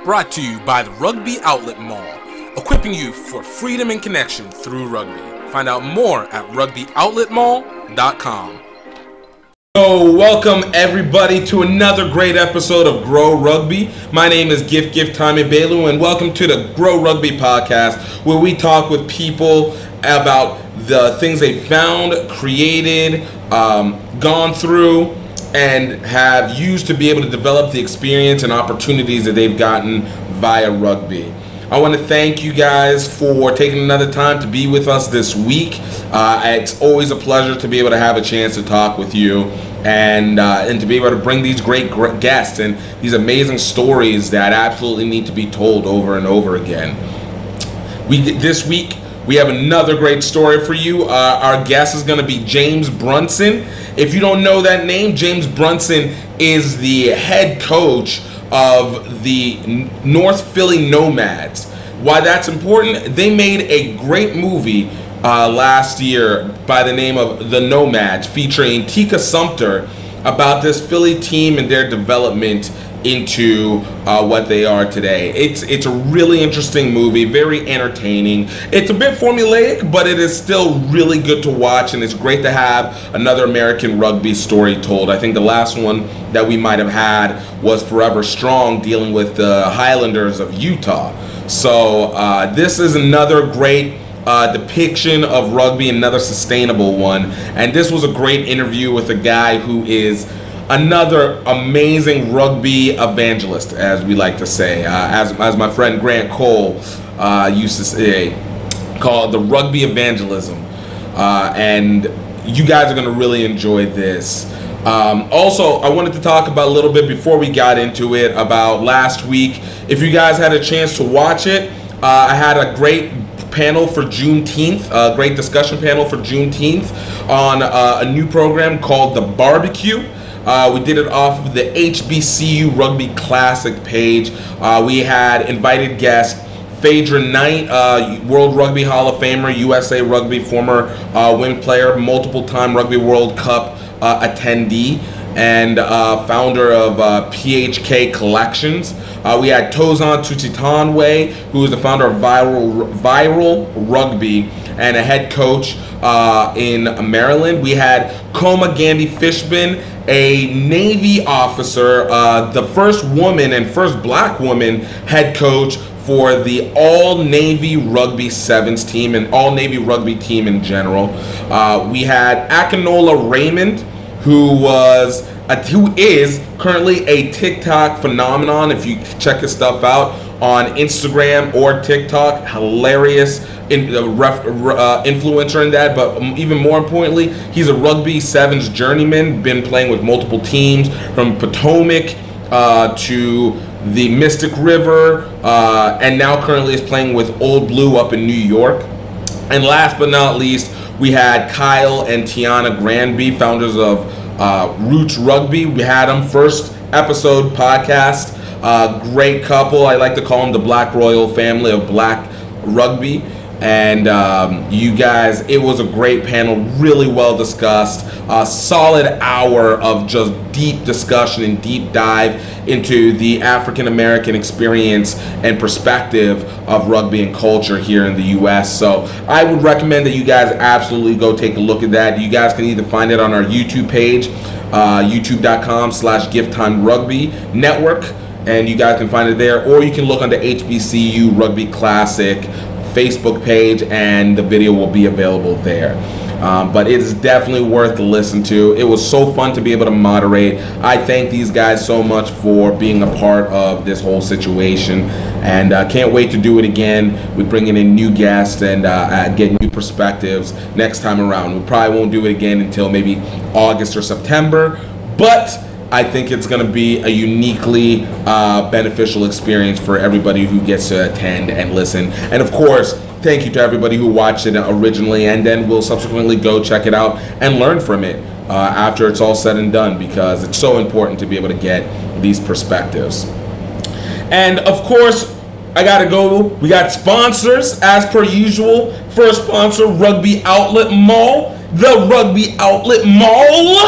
Brought to you by the Rugby Outlet Mall, equipping you for freedom and connection through rugby. Find out more at rugbyoutletmall.com. So welcome everybody to another great episode of Greaux Rugby. My name is GiftTime and welcome to the Greaux Rugby podcast, where we talk with people about the things they found, created, gone through, and have used to be able to develop the experience and opportunities that they've gotten via rugby. I want to thank you guys for taking another time to be with us this week. It's always a pleasure to be able to have a chance to talk with you and to be able to bring these great guests and these amazing stories that absolutely need to be told over and over again. This week, we have another great story for you. Our guest is going to be James Brunson. If you don't know that name, James Brunson is the head coach of the North Philly Nomads. Why that's important? They made a great movie last year by the name of The Nomads, featuring Tika Sumpter, about this Philly team and their development into what they are today. It's a really interesting movie, very entertaining. It's a bit formulaic, but it is still really good to watch, and it's great to have another American rugby story told. I think the last one that we might have had was Forever Strong, dealing with the Highlanders of Utah. So this is another great depiction of rugby, another sustainable one. And this was a great interview with a guy who is another amazing rugby evangelist, as we like to say, as my friend Grant Cole used to say, called the rugby evangelism. And you guys are going to really enjoy this. Also, I wanted to talk about a little bit before we got into it about last week. If you guys had a chance to watch it, I had a great panel for Juneteenth, a great discussion panel for Juneteenth on a new program called The Barbecue. We did it off of the HBCU Rugby Classic page. We had invited guests Phaedra Knight, World Rugby Hall of Famer, USA Rugby former women player, multiple-time Rugby World Cup attendee, and founder of PHK Collections. We had Tozan Tutitanwe, who is the founder of Viral Rugby and a head coach in Maryland. We had Koma Gandhi Fishman, a Navy officer, the first woman and first black woman head coach for the all-Navy Rugby Sevens team and all-Navy Rugby team in general. We had Akinola Raymond, who is currently a TikTok phenomenon. If you check his stuff out on Instagram or TikTok, hilarious influencer in that. But even more importantly, he's a Rugby Sevens journeyman, been playing with multiple teams from Potomac to the Mystic River, and now currently is playing with Old Blue up in New York. And last but not least, we had Kyle and Tiana Granby, founders of Roots Rugby. We had them first episode podcast. Great couple. I like to call them the Black Royal family of Black Rugby. And you guys, it was a great panel, really well discussed. A solid hour of just deep discussion and deep dive into the African American experience and perspective of rugby and culture here in the U.S. So I would recommend that you guys absolutely go take a look at that. You guys can either find it on our YouTube page, youtube.com/GiftTime Network, and you guys can find it there, or you can look on the HBCU Rugby Classic Facebook page, and the video will be available there. But it is definitely worth to listen to. It was so fun to be able to moderate. I thank these guys so much for being a part of this whole situation, and can't wait to do it again with bringing in new guests and getting new perspectives next time around. We probably won't do it again until maybe August or September, but I think it's going to be a uniquely beneficial experience for everybody who gets to attend and listen. And of course, thank you to everybody who watched it originally and then will subsequently go check it out and learn from it after it's all said and done, because it's so important to be able to get these perspectives. And of course, I gotta go. We got sponsors as per usual. First sponsor, Rugby Outlet Mall. The Rugby Outlet Mall,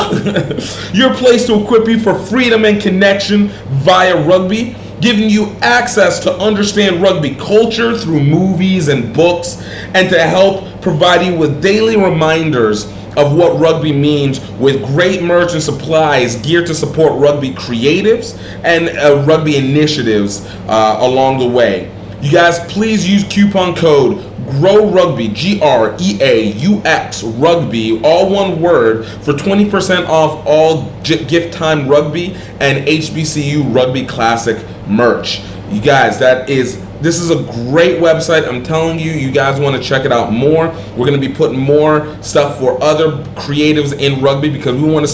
your place to equip you for freedom and connection via rugby. giving you access to understand rugby culture through movies and books, and to help provide you with daily reminders of what rugby means, with great merch and supplies geared to support rugby creatives and rugby initiatives along the way. You guys, please use coupon code GROW RUGBY, GREAUX Rugby, all one word, for 20% off all GiftTime Rugby and HBCU Rugby Classic merch. You guys, this is a great website. I'm telling you, you guys want to check it out more. We're going to be putting more stuff for other creatives in rugby, because we want to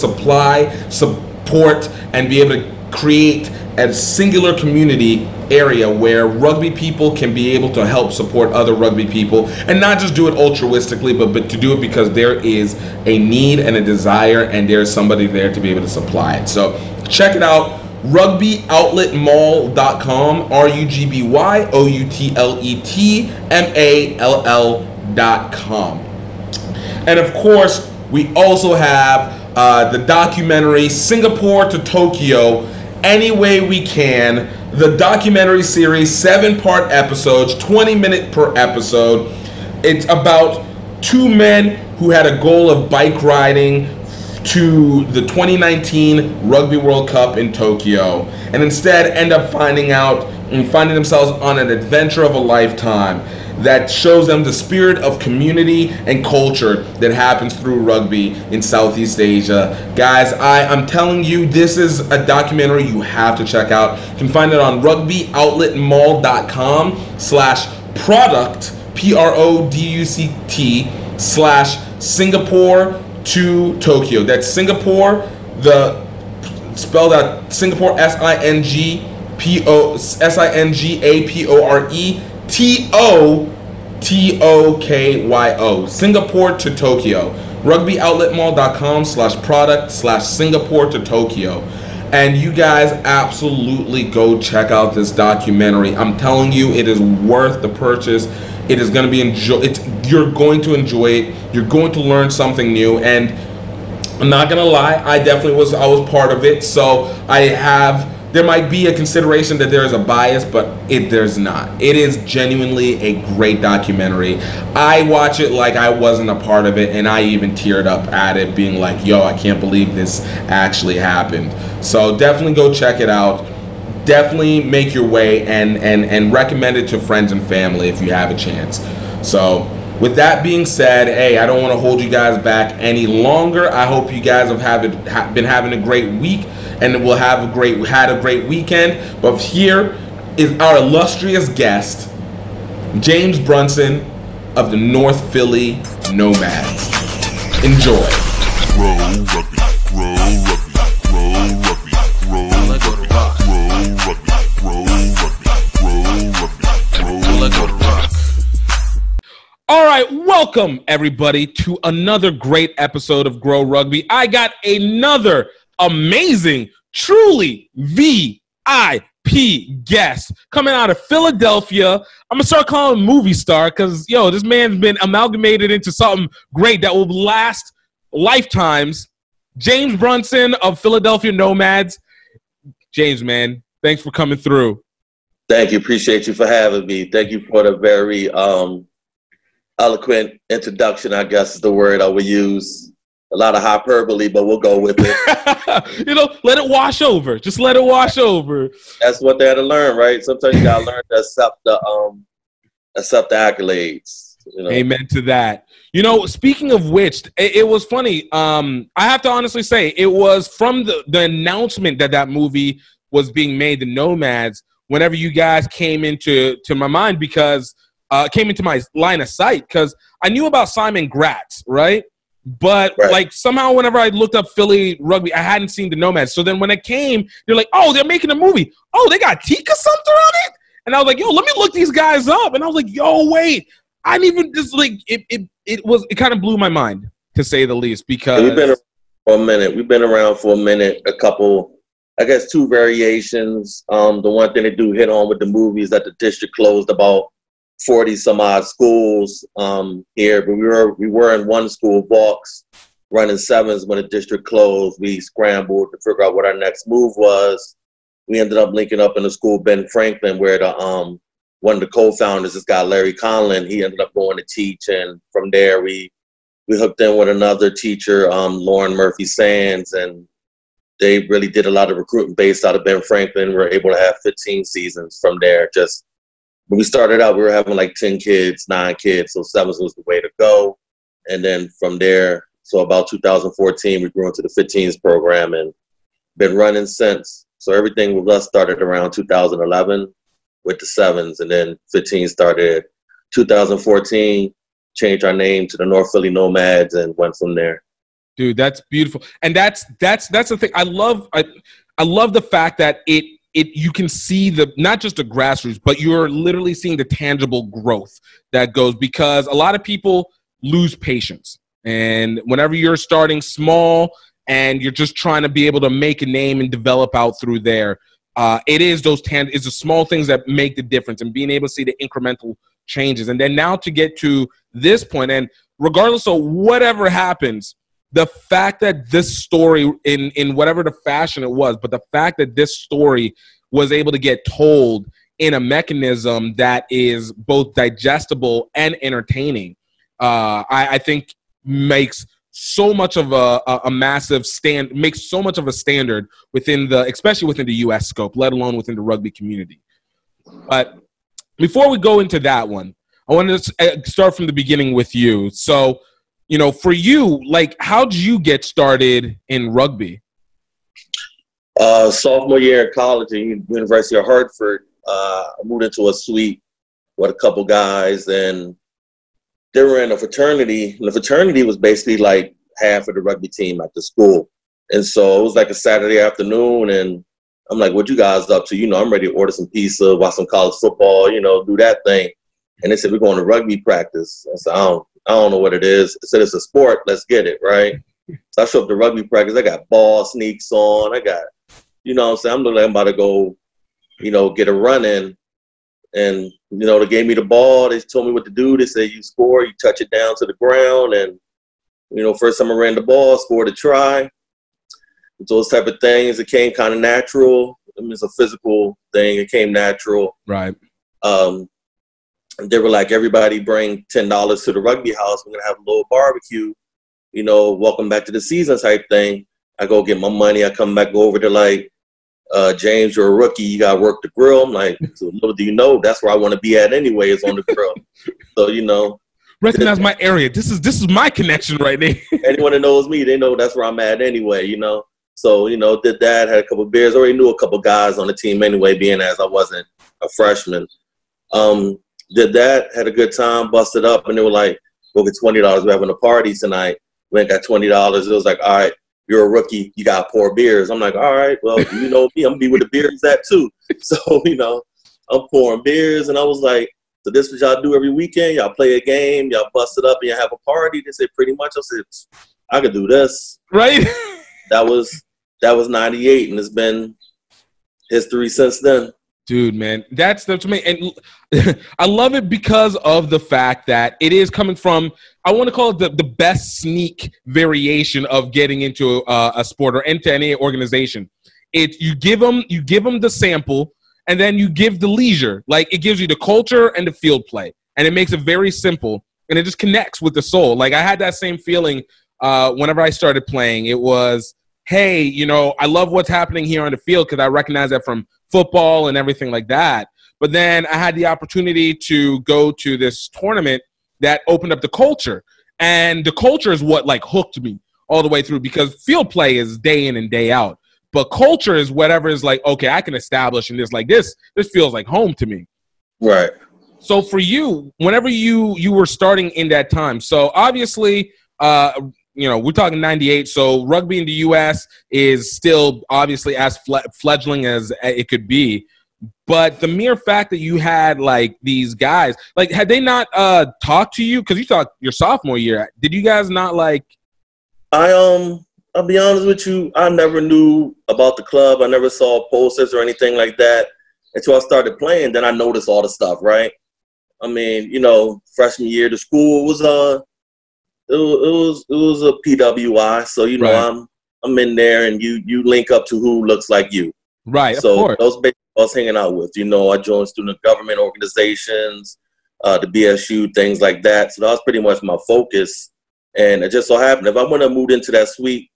support, and be able to create a singular community area where rugby people can be able to help support other rugby people, and not just do it altruistically, but to do it because there is a need and a desire, and there's somebody there to be able to supply it. So check it out. rugbyoutletmall.com, RUGBYOUTLETMALL.com. And of course, we also have the documentary Singapore to Tokyo, Any Way We Can, the documentary series, 7-part episodes, 20 minutes per episode. It's about two men who had a goal of bike riding to the 2019 Rugby World Cup in Tokyo, and instead end up finding themselves on an adventure of a lifetime that shows them the spirit of community and culture that happens through rugby in Southeast Asia. Guys, I'm telling you, this is a documentary you have to check out. You can find it on rugbyoutletmall.com/product, PRODUCT/Singapore to Tokyo. That's Singapore, spelled out Singapore, SINGAPORE Singapore to Tokyo. rugbyoutletmall.com/product/Singapore to Tokyo. And you guys absolutely go check out this documentary. I'm telling you, it is worth the purchase. It is going to be you're going to enjoy it. You're going to learn something new, and I'm not gonna lie, I was part of it, so there might be a consideration that there is a bias, but there's not. It is genuinely a great documentary. I watch it like I wasn't a part of it, and I even teared up at it, being like, yo, I can't believe this actually happened. So definitely go check it out. Definitely make your way and recommend it to friends and family if you have a chance. So with that being said, hey, I don't want to hold you guys back any longer. I hope you guys have been having a great week, and will had a great weekend. But here is our illustrious guest, James Brunson of the North Philly Nomads. Enjoy. Grow rugby, grow rugby, grow rugby, grow rugby, grow rugby. All right, welcome everybody to another great episode of Grow Rugby. I got another amazing, truly VIP guest coming out of Philadelphia. I'm gonna start calling him movie star, because this man's been amalgamated into something great that will last lifetimes. James Brunson of Philadelphia Nomads. James, man, thanks for coming through. Thank you. Appreciate you for having me. Thank you for the very eloquent introduction, I guess is the word I would use. A lot of hyperbole, but we'll go with it. Let it wash over. Just let it wash over. That's what they had to learn, right? Sometimes you gotta learn to accept the accolades. Amen to that. Speaking of which, it was funny. I have to honestly say, it was from the announcement that movie was being made, The Nomads, whenever you guys came into my mind, because came into my line of sight, because I knew about Simon Gratz, right? But like somehow whenever I looked up Philly rugby, I hadn't seen the Nomads. So then when it came, they're like, oh, they're making a movie. Oh, they got Tika Sumpter on it? And I was like, yo, let me look these guys up. And I was like, yo, wait. I didn't even just like it kind of blew my mind, to say the least, because we've been around for a minute. We've been around for a minute, a couple, I guess 2 variations. The one thing they do hit on with the movie is that the district closed about 40 some odd schools here, but we were in one school, Vaux, running 7s when the district closed. We scrambled to figure out what our next move was. we ended up linking up in the school, Ben Franklin, where the one of the co-founders, this guy Larry Conlon, he ended up going to teach, and from there we hooked in with another teacher, Lauren Murphy Sands, and they really did a lot of recruiting based out of Ben Franklin. We were able to have 15 seasons from there. Just when we started out, we were having like 10 kids, 9 kids, so 7 was the way to go. And then from there, so about 2014, we grew into the 15s program and been running since. So everything with us started around 2011 with the 7s, and then 15 started 2014, changed our name to the North Philly Nomads and went from there. Dude, that's beautiful. And that's the thing. I love the fact that you can see not just the grassroots, but you're literally seeing the tangible growth that goes, because a lot of people lose patience. And whenever you're starting small and you're just trying to be able to make a name and develop out through there, it's the small things that make the difference, and being able to see the incremental changes. And then now to get to this point, and regardless of whatever happens, the fact that this story, in whatever the fashion it was, but the fact that this story was able to get told in a mechanism that is both digestible and entertaining, I think makes so much of makes so much of a standard especially within the U.S. scope, let alone within the rugby community. But before we go into that one, I want to start from the beginning with you. So, for you, like, how did you get started in rugby? Sophomore year in college at University of Hartford, I moved into a suite with a couple guys, and they were in a fraternity, and the fraternity was basically like half of the rugby team at the school. And so it was like a Saturday afternoon, and I'm like, what you guys up to? I'm ready to order some pizza, watch some college football, do that thing. And they said, we're going to rugby practice. I said, I don't know what it is. I said, it's a sport. Let's get it, right? So I show up to rugby practice. I got ball sneaks on. I got, what I'm saying? I'm looking like I'm about to go, get a run in. And, they gave me the ball. They told me what to do. They said, you score, you touch it down to the ground. And, first time I ran the ball, scored a try. Those type of things, it came kind of natural. It's a physical thing. It came natural. Right. They were like, everybody bring $10 to the rugby house. We're going to have a little barbecue, welcome back to the season type thing. I go get my money. I come back, go over to like, James, you're a rookie. You got to work the grill. I'm like, so little do you know, that's where I want to be at anyway, is on the grill. So, recognize my area. This is my connection right there. Anyone that knows me, they know that's where I'm at anyway, So, did that, had a couple of beers. Already knew a couple of guys on the team anyway, being as I wasn't a freshman. Did that, had a good time, busted up, and they were like, go get $20. We're having a party tonight. We ain't got $20. It was like, all right, you're a rookie. You got to pour beers. I'm like, all right, well, me, I'm going to be where the beers at too. So, I'm pouring beers, and I was like, so this is what y'all do every weekend? Y'all play a game, y'all bust it up, and y'all have a party? They said, pretty much. I said, I could do this. Right? That was 98, and it's been history since then. Dude, man, that's me. And I love it because of the fact that it is coming from, I want to call it the best sneak variation of getting into a sport or into any organization. You give them the sample, and then you give the leisure. Like, it gives you the culture and the field play, and it makes it very simple, and it just connects with the soul. Like, I had that same feeling whenever I started playing. It was, hey, I love what's happening here on the field because I recognize that from football and everything like that. But then I had the opportunity to go to this tournament that opened up the culture. And the culture is what, like, hooked me all the way through, because field play is day in and day out. But culture is whatever is like, okay, I can establish in this, like, this feels like home to me. Right. So for you, whenever you were starting in that time, so obviously, we're talking 98, so rugby in the U.S. is still obviously as fledgling as it could be. But the mere fact that you had, like, these guys, like, had they not talked to you? Because you talked your sophomore year. Did you guys not, like... I'll be honest with you, I never knew about the club. I never saw posters or anything like that until I started playing. Then I noticed all the stuff, right? I mean, freshman year, the school was it was a PWI, so right. I'm in there, and you link up to who looks like you. Right, of So course. those basically I was hanging out with. You know, I joined student government organizations, the BSU, things like that. So that was pretty much my focus. And it just so happened, if I wouldn't have moved into that suite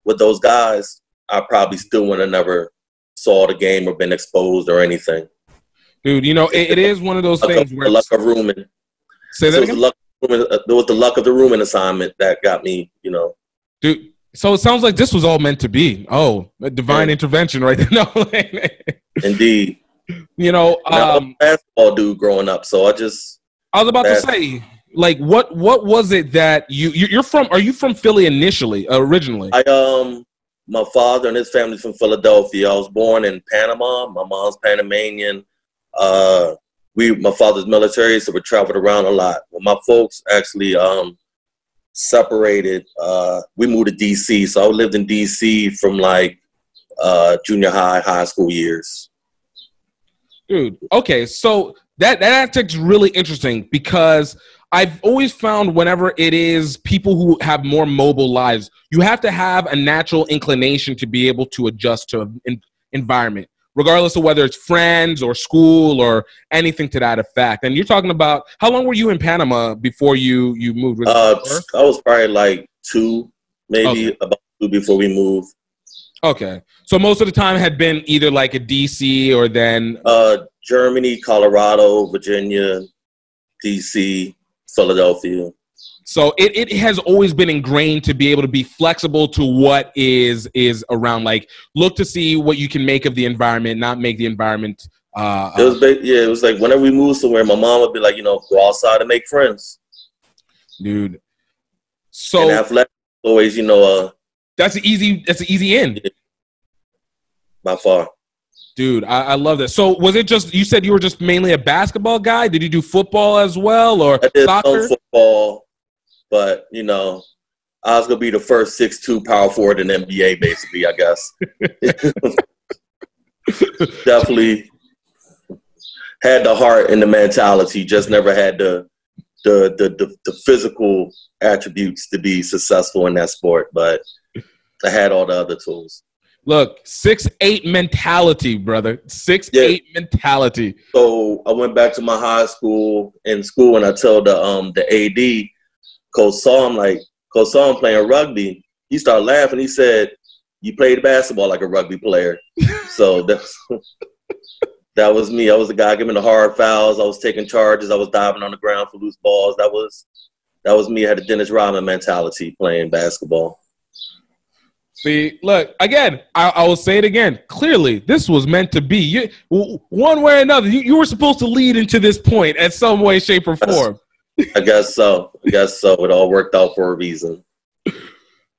with those guys, I probably still would have never saw the game or been exposed or anything. Dude, you know, it is one of those things where the luck of rooming. Say that again? There was the luck of the rooming assignment that got me, you know. Dude, so it sounds like this was all meant to be. Oh, a divine intervention right there. No, Indeed. You know, I was a basketball dude growing up, so I was about to say, like, what was it that you're from? Are you from Philly originally? My father and his family's from Philadelphia. I was born in Panama. My mom's Panamanian. My father's military, so we traveled around a lot. When my folks actually separated, we moved to DC. So I lived in DC from like junior high school years. Dude, okay, so that aspect's really interesting because I've always found whenever it is people who have more mobile lives, you have to have a natural inclination to be able to adjust to an environment, regardless of whether it's friends or school or anything to that effect. And you're talking about, how long were you in Panama before you moved? I was probably like 2, maybe about 2 before we moved. Okay. So most of the time had been either like a DC or then Germany, Colorado, Virginia, DC, Philadelphia. So it has always been ingrained to be able to be flexible to what is around. Like, look to see what you can make of the environment, not make the environment. It was like whenever we moved somewhere, my mom would be like, you know, go outside and make friends. Dude. So and athletics always, you know, that's an easy end. By far. Dude, I love that. So was it just, you said you were just mainly a basketball guy? Did you do football as well, or I did soccer? some football, but, you know, I was going to be the first 6'2" power forward in the NBA, basically, I guess. Definitely had the heart and the mentality, just never had the physical attributes to be successful in that sport, but I had all the other tools. Look, 6'8" mentality, brother. 6'8" mentality. So I went back to my high school and I told the AD, Coach saw him playing rugby. He started laughing. He said, "You played basketball like a rugby player." So that was me. I was the guy giving the hard fouls. I was taking charges. I was diving on the ground for loose balls. That was me. I had a Dennis Rodman mentality playing basketball. See, look, again, I will say it again. Clearly, this was meant to be. One way or another, you were supposed to lead into this point in some way, shape, or form. I guess so. It all worked out for a reason.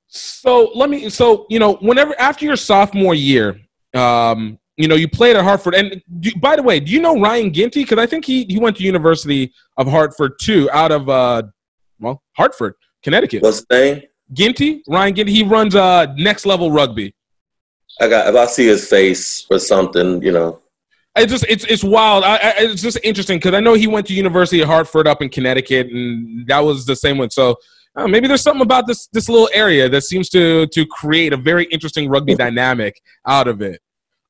So whenever after your sophomore year, you played at Hartford. And by the way, do you know Ryan Ginty? Because I think he went to University of Hartford too, out of Hartford, Connecticut. What's his name? Ryan Ginty. He runs Next Level Rugby. If I see his face or something, you know. It's wild. It's just interesting because I know he went to University of Hartford up in Connecticut, and that was the same one. So maybe there's something about this little area that seems to create a very interesting rugby dynamic out of it.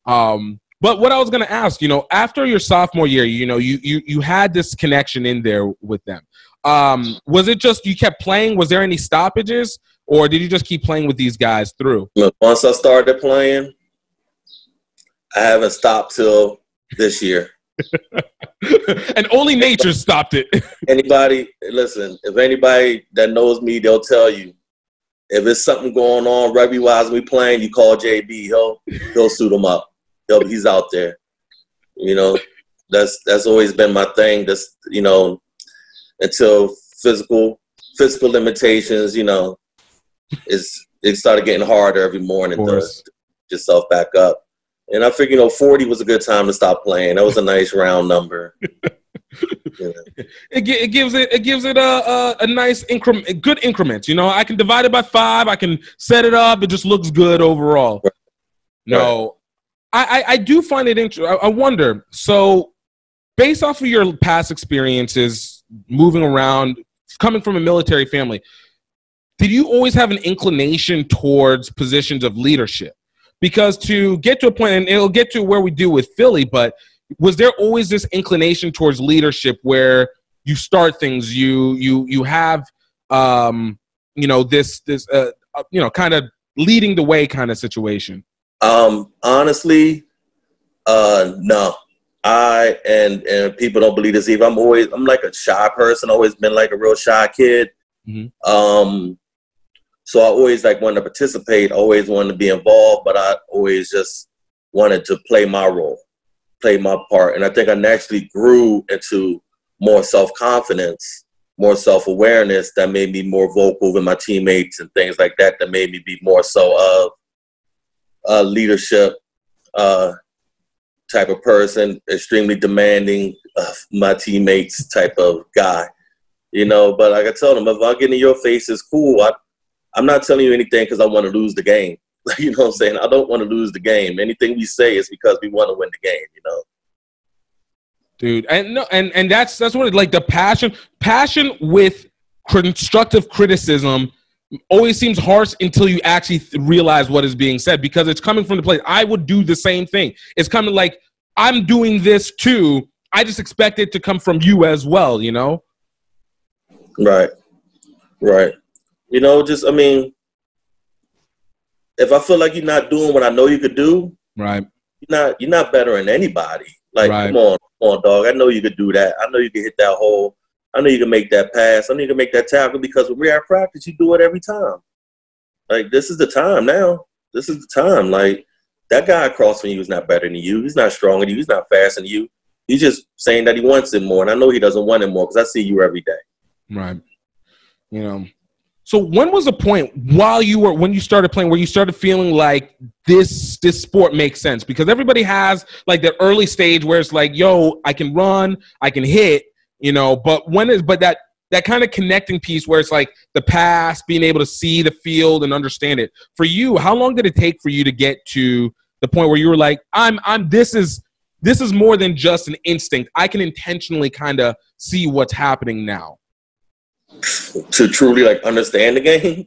But what I was going to ask, after your sophomore year, you had this connection in there with them. Was it just you kept playing? Was there any stoppages, or did you just keep playing with these guys through? Once I started playing, I haven't stopped till this year. And only nature stopped it. If anybody that knows me, they'll tell you, if it's something going on rugby-wise we playing, you call JB. He'll suit him up. He's out there. That's always been my thing. That's, until physical limitations, it started getting harder every morning to get yourself back up. And I figured, 40 was a good time to stop playing. That was a nice round number. It gives it a nice increment, good increments. I can divide it by 5. I can set it up. It just looks good overall. Right. No, I do find it interesting. I wonder. So, based off of your past experiences, moving around, coming from a military family, did you always have an inclination towards positions of leadership? Because to get to a point, and it'll get to where we do with Philly, but was there always this inclination towards leadership where you start things, you have, this kind of leading the way kind of situation? Honestly, no. And people don't believe this either. I'm like a shy person, always been like a real shy kid. Mm-hmm. So I always like wanted to participate, always wanted to be involved, but I always just wanted to play my role, play my part. And I think I naturally grew into more self-confidence, more self-awareness that made me more vocal with my teammates and things like that, that made me be more so of leadership type of person, extremely demanding of my teammates type of guy, but like I told them, if I get in your face, it's cool. I'm not telling you anything because I want to lose the game. You know what I'm saying? I don't want to lose the game. Anything we say is because we want to win the game, Dude, and that's what like the passion with constructive criticism always seems harsh until you actually realize what is being said, because it's coming from the place. I would do the same thing. It's coming like, I'm doing this too. I just expect it to come from you as well, Right. If I feel like you're not doing what I know you could do, right, you're not better than anybody. Like, right. Come on, dog. I know you could do that. I know you can hit that hole. I know you can make that pass. I know you can make that tackle, because when we're at practice, you do it every time. Like, this is the time now. This is the time. Like, that guy across from you is not better than you. He's not stronger than you. He's not faster than you. He's just saying that he wants it more. And I know he doesn't want it more because I see you every day. Right. So when was the point when you started playing where you started feeling like this sport makes sense? Because everybody has like that early stage where it's like, yo, I can run, I can hit, but that kind of connecting piece where it's like the pass, being able to see the field and understand it. For you, how long did it take for you to get to the point where you were like, this is more than just an instinct. I can intentionally kind of see what's happening now. To truly like understand the game,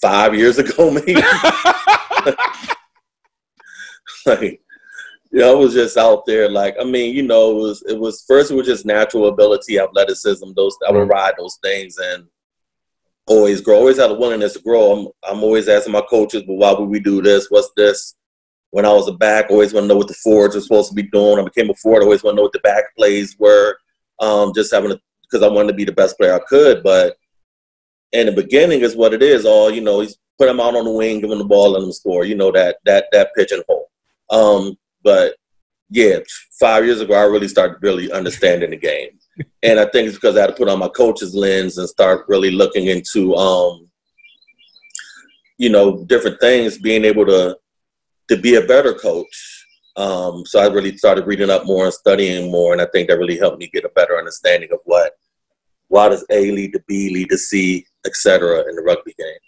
5 years ago, maybe. I was just out there. Like, it was first, it was just natural ability, athleticism. I would ride those things and always grow. Always had a willingness to grow. I'm always asking my coaches, but why would we do this? What's this? When I was a back, always want to know what the forwards were supposed to be doing. I became a forward. I always want to know what the back plays were. Because I wanted to be the best player I could. But in the beginning is what it is. He's put him out on the wing, give him the ball, let him score. That pitch and hole. But yeah, 5 years ago, I really started really understanding the game. And I think it's because I had to put on my coach's lens and start really looking into, different things, being able to be a better coach. So I really started reading up more and studying more, and I think that really helped me get a better understanding of why does A lead to B, lead to C, etc. in the rugby game.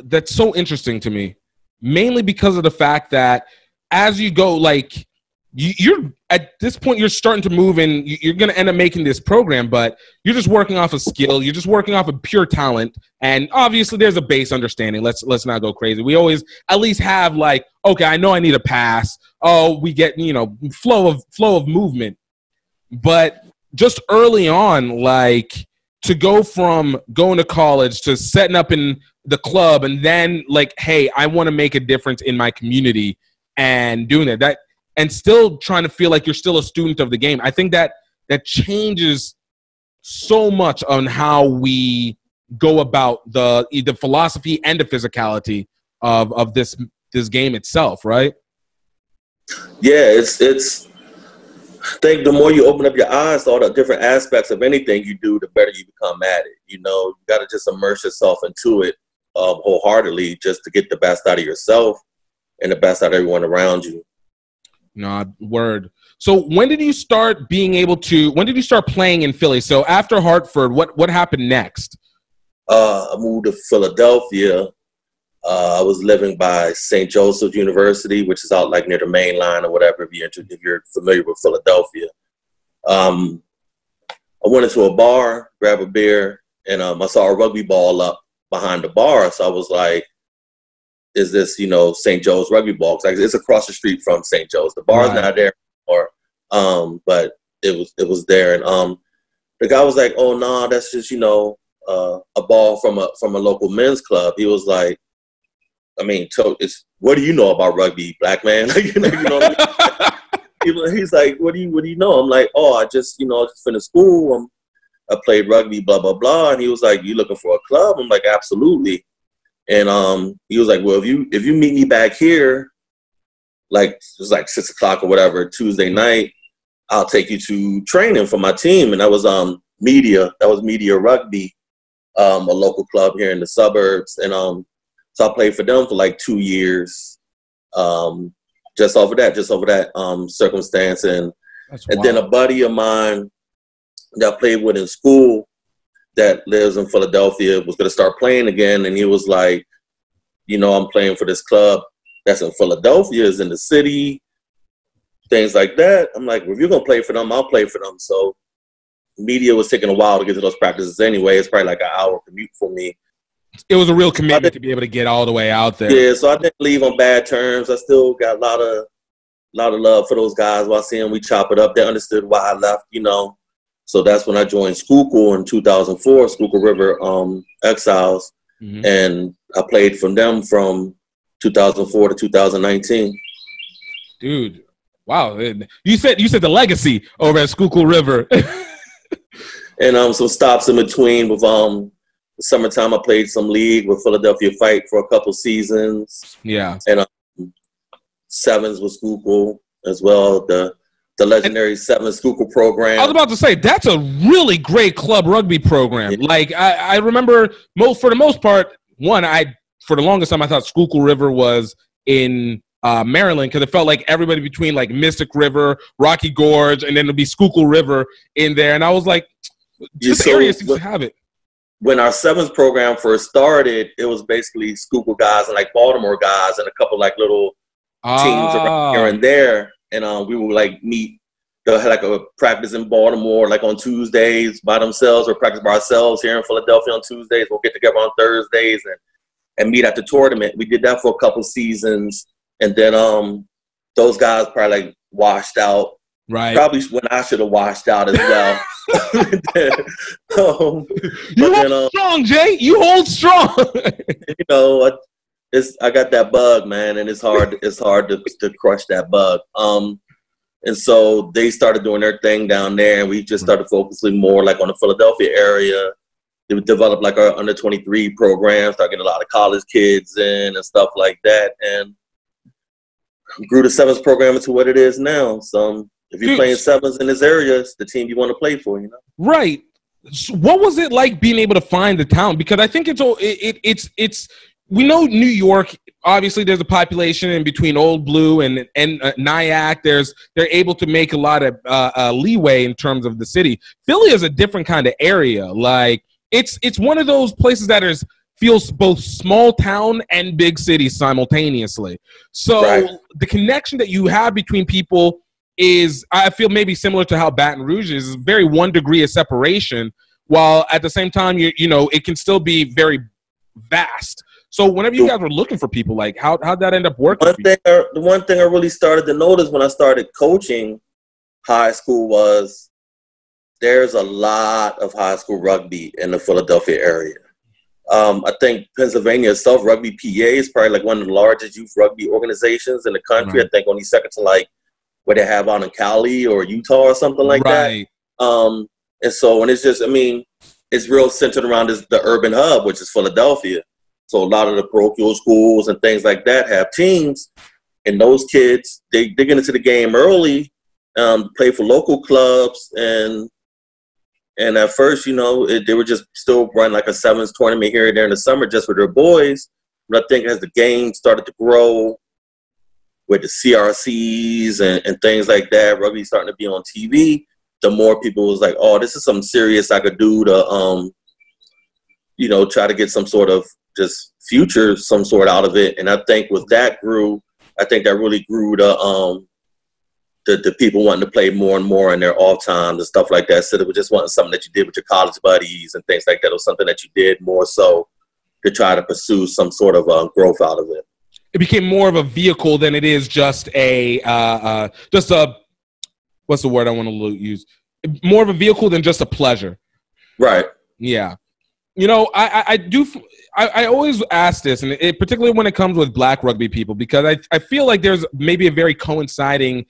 That's so interesting to me, mainly because of the fact that as you go, like you're at this point, you're starting to move and you're going to end up making this program, but you're just working off of skill. You're just working off of pure talent. And obviously there's a base understanding. Let's not go crazy. We always at least have like, okay, I know I need a pass. Oh, we get, flow of movement. But just early on, like to go from going to college to setting up in the club and then like, hey, I want to make a difference in my community and doing that and still trying to feel like you're still a student of the game. I think that changes so much on how we go about the philosophy and the physicality of this game itself, right? Yeah, it's I think the more you open up your eyes to all the different aspects of anything you do, the better you become at it. You got to just immerse yourself into it wholeheartedly just to get the best out of yourself and the best out of everyone around you. No, word. So when did you start playing in Philly? So after Hartford, what happened next? I moved to Philadelphia. I was living by St. Joseph's University, which is out like near the main line or whatever, if you're familiar with Philadelphia. I went into a bar, grabbed a beer, and I saw a rugby ball up behind the bar. So I was like, is this, you know, St. Joe's Rugby Ball? Like, it's across the street from St. Joe's. The bar's not there anymore, but it was there. And the guy was like, oh, no, that's just, you know, a ball from a local men's club. He was like, I mean, what do you know about rugby, black man? Like, you know what I mean? He's like, what do you know? I'm like, oh, I just finished school. I played rugby, blah, blah, blah. And he was like, you looking for a club? I'm like, absolutely. And he was like, well, if you meet me back here, like it was like 6 o'clock or whatever, Tuesday night, I'll take you to training for my team. And that was Media Rugby, a local club here in the suburbs. And so I played for them for like 2 years, just over that circumstance. And then a buddy of mine that I played with in school that lives in Philadelphia was going to start playing again. And he was like, you know, I'm playing for this club that's in Philadelphia, is in the city, things like that. I'm like, well, if you're going to play for them, I'll play for them. So Media was taking a while to get to those practices anyway. It's probably like an hour commute for me. It was a real commitment to be able to get all the way out there. Yeah, so I didn't leave on bad terms. I still got a lot of love for those guys. While seeing we chop it up, they understood why I left, you know. So that's when I joined Schuylkill in 2004, Schuylkill River Exiles, and I played from them from 2004 to 2019. Dude, wow! You said the legacy over at Schuylkill River. And some stops in between with the summertime. I played some league with Philadelphia Fight for a couple seasons. Yeah, and sevens with Schuylkill as well. The legendary seven Schuylkill program. I was about to say, that's a really great club rugby program. Yeah. Like, I remember, for the most part, for the longest time, I thought Schuylkill River was in Maryland, because it felt like everybody between, like, Mystic River, Rocky Gorge, and then there'd be Schuylkill River in there. And I was like, this area seems to have it. When our sevens program first started, it was basically Schuylkill guys and, like, Baltimore guys and a couple, like, little teams around here and there. And we would like meet. They'll have like a practice in Baltimore, like on Tuesdays by themselves, or practice by ourselves here in Philadelphia on Tuesdays. We'll get together on Thursdays and meet at the tournament. We did that for a couple seasons, and then those guys probably like washed out. Right. Probably when I should have washed out as well. You hold strong, Jay. You hold strong. You know, I got that bug, man, and it's hard to crush that bug. And so they started doing their thing down there, and we just started focusing more like on the Philadelphia area. They developed like our under 23 program, started getting a lot of college kids in and stuff like that, and grew the sevens program into what it is now. So if you're playing sevens in this area, it's the team you want to play for, you know. Right. So what was it like being able to find the talent? Because I think it's we know New York, obviously there's a population in between Old Blue and Nyack. They're able to make a lot of leeway in terms of the city. Philly is a different kind of area. Like it's one of those places that feels both small town and big city simultaneously. So the connection that you have between people is, I feel, maybe similar to how Baton Rouge is very 1 degree of separation, while at the same time, you know, it can still be very vast. So whenever you guys were looking for people, like how'd that end up working? The one thing I really started to notice when I started coaching high school was there's a lot of high school rugby in the Philadelphia area. I think Pennsylvania itself, Rugby PA, is probably like one of the largest youth rugby organizations in the country. I think only second to like what they have out in Cali or Utah or something like that. And it's just, I mean, it's real centered around the urban hub, which is Philadelphia. So a lot of the parochial schools and things like that have teams, and those kids, they get into the game early, play for local clubs, and at first, you know, they were just still running like a sevens tournament here and there in the summer just for their boys. But I think as the game started to grow with the CRCs and things like that, rugby starting to be on TV, the more people was like, oh, this is something serious I could do to, you know, try to get some sort of just future, some sort out of it. And I think with that I think that really grew the people wanting to play more and more in their off times and stuff like that. So it was just wanting something that you did with your college buddies and things like that, or something that you did more so to try to pursue some sort of growth out of it. It became more of a vehicle than it is just a what's the word I want to use? More of a vehicle than just a pleasure. Right. Yeah. You know, I always ask this, and particularly when it comes with black rugby people, because I feel like there's maybe a very coinciding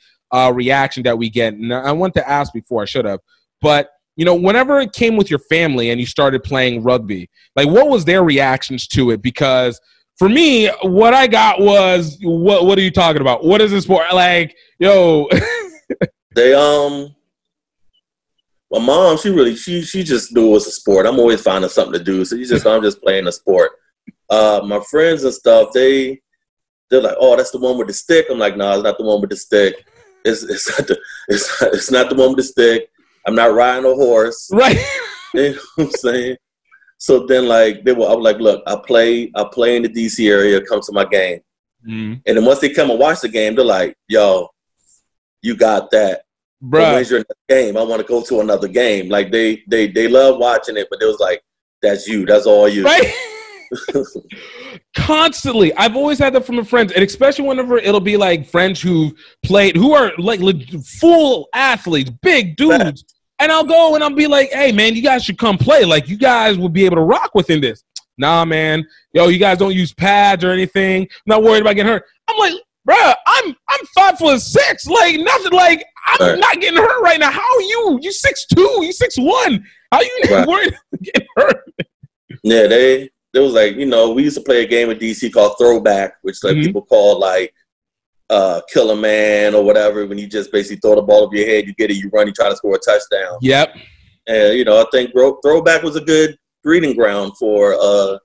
reaction that we get. And I want to ask before, I should have. But, you know, whenever it came with your family and you started playing rugby, like what was their reactions to it? Because for me, what I got was, what are you talking about? What is this sport? Like, yo. They, my mom, she just knew it was a sport. I'm always finding something to do. So I'm just playing a sport. My friends and stuff, they're like, oh, that's the one with the stick. I'm like, no, it's not the one with the stick. It's not the one with the stick. I'm not riding a horse. Right. You know what I'm saying? So then, like, I was like, look, I play in the DC area. Come to my game. And then once they come and watch the game, they're like, yo, you got that. Bruh. When's your next game? I want to go to another game. Like, they love watching it, but it was like, that's you. That's all you. Right? Constantly. I've always had that from my friends, and especially whenever it'll be like friends who are like full athletes, big dudes. And I'll go and I'll be like, hey, man, you guys should come play. Like, you guys will be able to rock within this. Nah, man. Yo, you guys don't use pads or anything. I'm not worried about getting hurt. I'm like, bruh, I'm 5'6". Like, nothing. Like, I'm not getting hurt right now. How are you? You 6'2". You 6'1". How you not worried about getting hurt? Yeah, they was like, you know, we used to play a game in DC called Throwback, which like people call like Killer Man or whatever. When you just basically throw the ball over your head, you get it, you run, you try to score a touchdown. Yep. And you know, I think Throwback was a good breeding ground for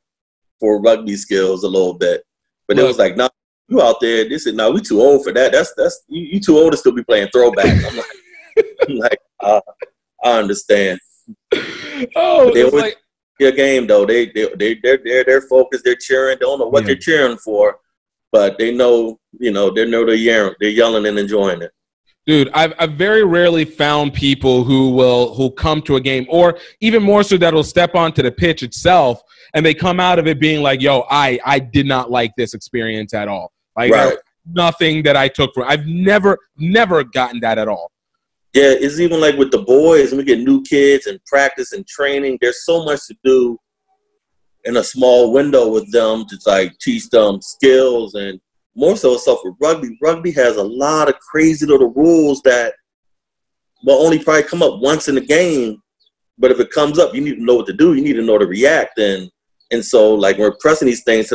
rugby skills a little bit. But it was like, no, you out there. They said, no, we too old for that. That's you too old to still be playing Throwback. I'm like, I understand. Oh, they always like your game though. They're focused. They're cheering. They don't know what they're cheering for, but they know, you know, they're yelling and enjoying it. Dude, I've very rarely found people who come to a game, or even more so that'll step onto the pitch itself and they come out of it being like, yo, I did not like this experience at all. Like, nothing that I took from. I've never gotten that at all. Yeah, it's even like with the boys, and we get new kids and practice and training. There's so much to do in a small window with them to like teach them skills, and more so stuff with rugby. Rugby has a lot of crazy little rules that will only probably come up once in the game. But if it comes up, you need to know what to do. You need to know to react. And so like we're pressing these things,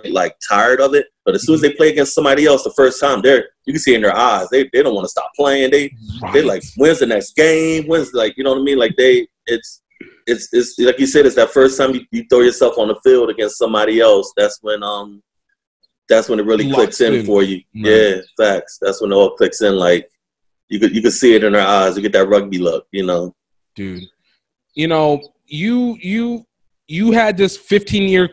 like tired of it. But as soon as they play against somebody else the first time, you can see in their eyes, they don't want to stop playing. They like, when's the next game? When's, like, you know what I mean? Like it's like you said, it's that first time you throw yourself on the field against somebody else. That's when it really clicks in for you. Right. Yeah, facts. That's when it all clicks in. Like you could see it in their eyes. You get that rugby look, you know. Dude, you know, you had this 15-year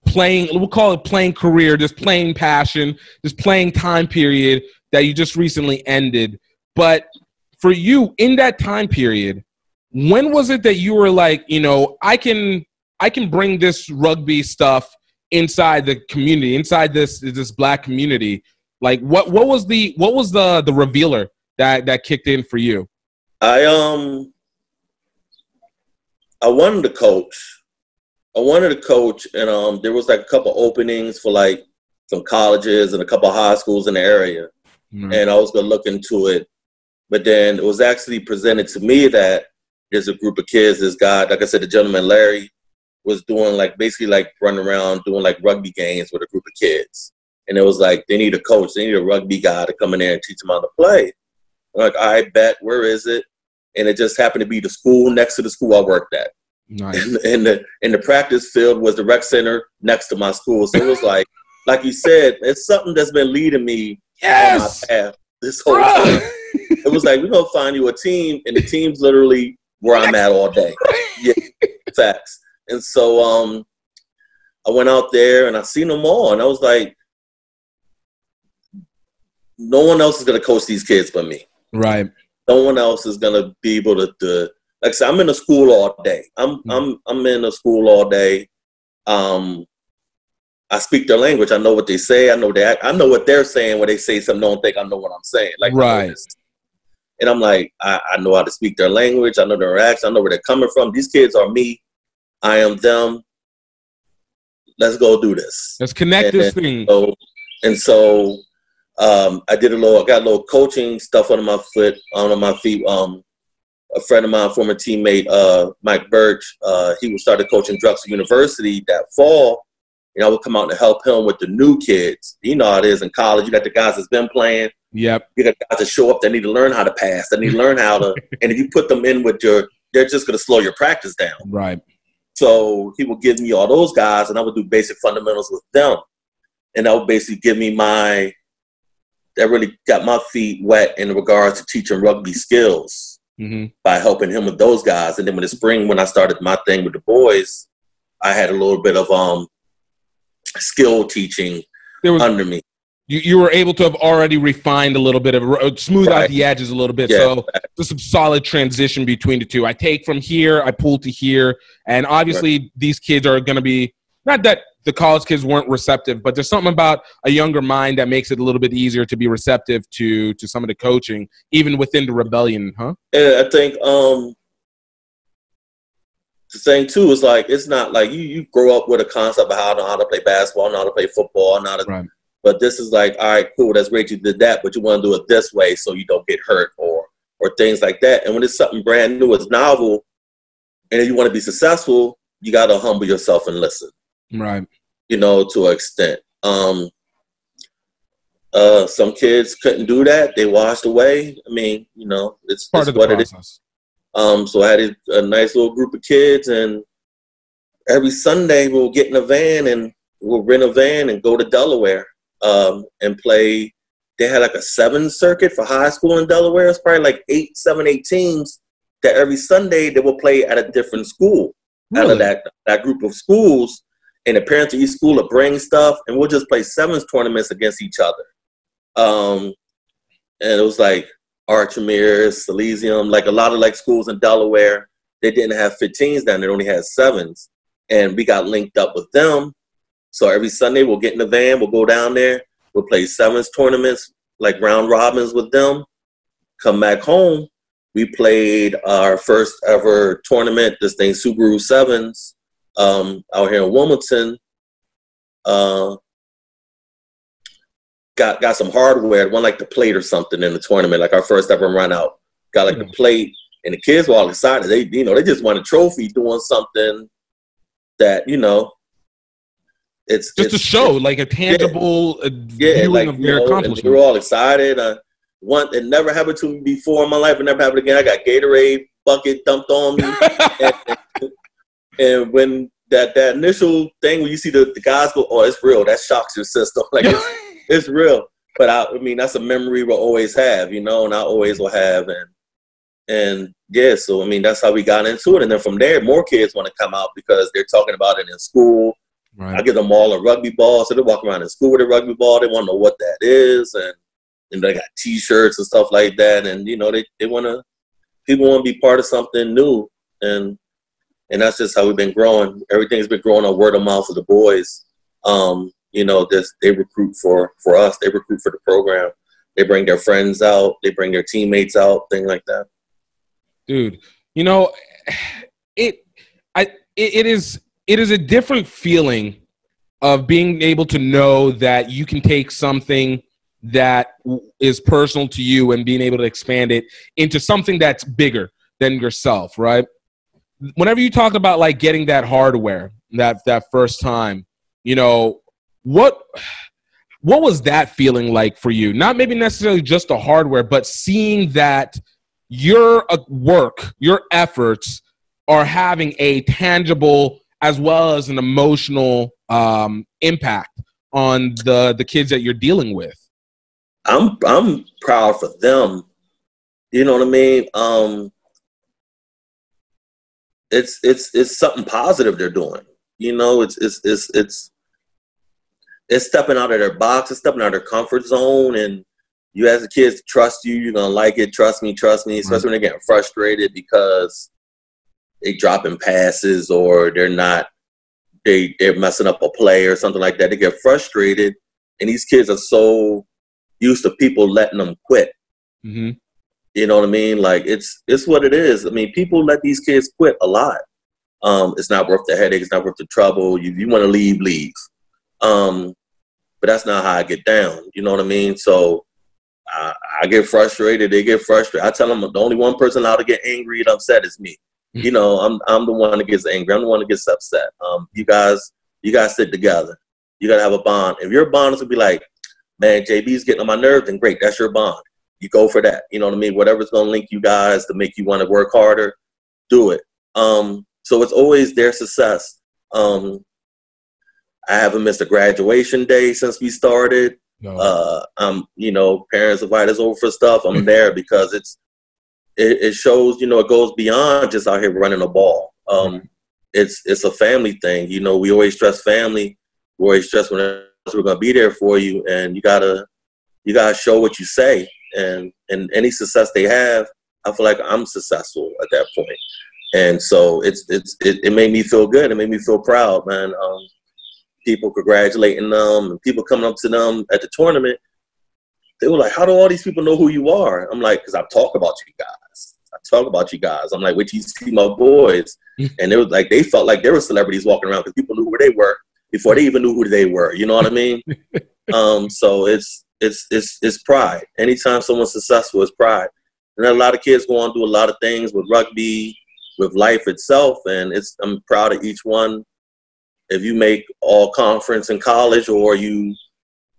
playing, we'll call it playing career, just playing passion, just playing time period that you just recently ended. But for you in that time period, when was it that you were like, you know, I can bring this rugby stuff inside the community, inside this black community? Like what was the revealer that kicked in for you? I wanted to coach. And there was like a couple openings for like some colleges and a couple high schools in the area. And I was gonna look into it. But then it was actually presented to me that there's a group of kids, this guy, like I said, the gentleman Larry, was doing like basically like running around doing like rugby games with a group of kids. And it was like, they need a coach, they need a rugby guy to come in there and teach them how to play. I'm like, I bet, where is it? And it just happened to be the school next to the school I worked at. Nice. And the practice field was the rec center next to my school. So it was like you said, it's something that's been leading me on my path this whole time. It was like, we're going to find you a team, and the team's literally where I'm at all day. Yeah, facts. And so I went out there and I seen them all, and I was like, no one else is going to coach these kids but me. Right. No one else is going to be able to like I said, I'm in a school all day. I'm in a school all day. I speak their language. I know what they say. I know that. I know what they're saying when they say something. Don't think I know what I'm saying. Like, right. And I'm like, I know how to speak their language. I know their accent. I know where they're coming from. These kids are me. I am them. Let's go do this. Let's connect this thing. So I got a little coaching stuff under my feet. A friend of mine, former teammate, Mike Birch, he started coaching Drexel University that fall. I would come out and help him with the new kids. You know how it is in college. You got the guys that's been playing. Yep. You got guys that show up that need to learn how to pass. They need to learn how to. And if you put them in with they're just going to slow your practice down. Right. So he would give me all those guys, and I would do basic fundamentals with them. And that would basically give me that really got my feet wet in regards to teaching rugby skills by helping him with those guys. And then in the spring, when I started my thing with the boys, I had a little bit of skill teaching under me. You were able to have already refined a little bit of smooth out the edges a little bit. Yeah, so there's some solid transition between the two. I take from here, I pull to here. And obviously these kids are going to be, not that the college kids weren't receptive, but there's something about a younger mind that makes it a little bit easier to be receptive to some of the coaching, even within the rebellion, huh? And I think the thing too is like, it's not like you grow up with a concept of how to play basketball, how to play football, right. But this is like, all right, cool, that's great you did that, but you want to do it this way so you don't get hurt or things like that. And when it's something brand new, it's novel, and if you want to be successful, you got to humble yourself and listen. Right. To an extent. Some kids couldn't do that. They washed away. I mean, it's part of the process. So I had a nice little group of kids, and every Sunday we'll get in a van and we'll rent a van and go to Delaware and play. They had like a 7 circuit for high school in Delaware. It's probably like 7, 8 teams that every Sunday they will play at a different school. Really? Out of that group of schools, and the parents of each school will bring stuff, and we'll just play 7s tournaments against each other. And it was like Archimere, Silesium, like a lot of like schools in Delaware, they didn't have 15s down there, they only had 7s. And we got linked up with them. So every Sunday we'll get in the van, we'll go down there, we'll play 7s tournaments, like round robins with them, come back home. We played our first ever tournament, this thing, Subaru 7s, out here in Wilmington. Got some hardware, won like the plate or something in the tournament, like our first ever run out. Got like the plate, and the kids were all excited. They just won a trophy doing something that, it's just a show, like a tangible viewing like, of their accomplishment. They were all excited. It never happened to me before in my life. It never happened again. I got Gatorade bucket dumped on me. and when that initial thing when you see the guys go, oh, it's real. That shocks your system. Like it's real. But I mean, that's a memory we'll always have, and I always will have. And yeah, so I mean, that's how we got into it. And then from there, more kids want to come out because they're talking about it in school. Right. I give them all a rugby ball, so they walk around in school with a rugby ball. They want to know what that is, and they got T-shirts and stuff like that. And they want to, people want to be part of something new, and that's just how we've been growing. Everything's been growing on word of mouth of the boys. They recruit for us. They recruit for the program. They bring their friends out. They bring their teammates out. Thing like that. Dude, it is a different feeling of being able to know that you can take something that is personal to you and being able to expand it into something that's bigger than yourself, right? Whenever you talk about like getting that hardware that first time, what was that feeling like for you? Not maybe necessarily just the hardware, but seeing that your work, your efforts are having a tangible as well as an emotional impact on the kids that you're dealing with. I'm proud for them. You know what I mean? It's something positive they're doing. It's stepping out of their box, it's stepping out of their comfort zone, and you ask the kids to trust you, you're gonna like it, trust me, especially when they're getting frustrated because they dropping passes or they're not they're messing up a play or something like that. They get frustrated, and these kids are so used to people letting them quit. Mm-hmm. You know what I mean? Like it's what it is. I mean, people let these kids quit a lot. It's not worth the headache. It's not worth the trouble. You want to leave. But that's not how I get down. You know what I mean? So I get frustrated. They get frustrated. I tell them the only one person allowed to get angry and upset is me. You know, I'm the one that gets angry. I'm the one that gets upset. You guys sit together. You gotta have a bond. If your bond is to be like, man, JB's getting on my nerves, then great, that's your bond. You go for that. You know what I mean? Whatever's gonna link you guys to make you want to work harder, do it. So it's always their success. I haven't missed a graduation day since we started. No. You know, parents invite us over for stuff. I'm there because it shows, you know, it goes beyond just out here running a ball. It's a family thing. You know, we always stress family. We always stress when we're going to be there for you, and you gotta show what you say. And any success they have, I feel like I'm successful at that point. And so it made me feel good. It made me feel proud, man. People congratulating them and people coming up to them at the tournament. They were like, how do all these people know who you are? I'm like, because I talk about you guys. I'm like, wait till you see my boys. And it was like, they felt like they were celebrities walking around because people knew where they were before they even knew who they were. You know what I mean? So it's pride. Anytime someone's successful, it's pride. And then a lot of kids go on to do a lot of things with rugby, with life itself. And I'm proud of each one. If you make all conference in college or you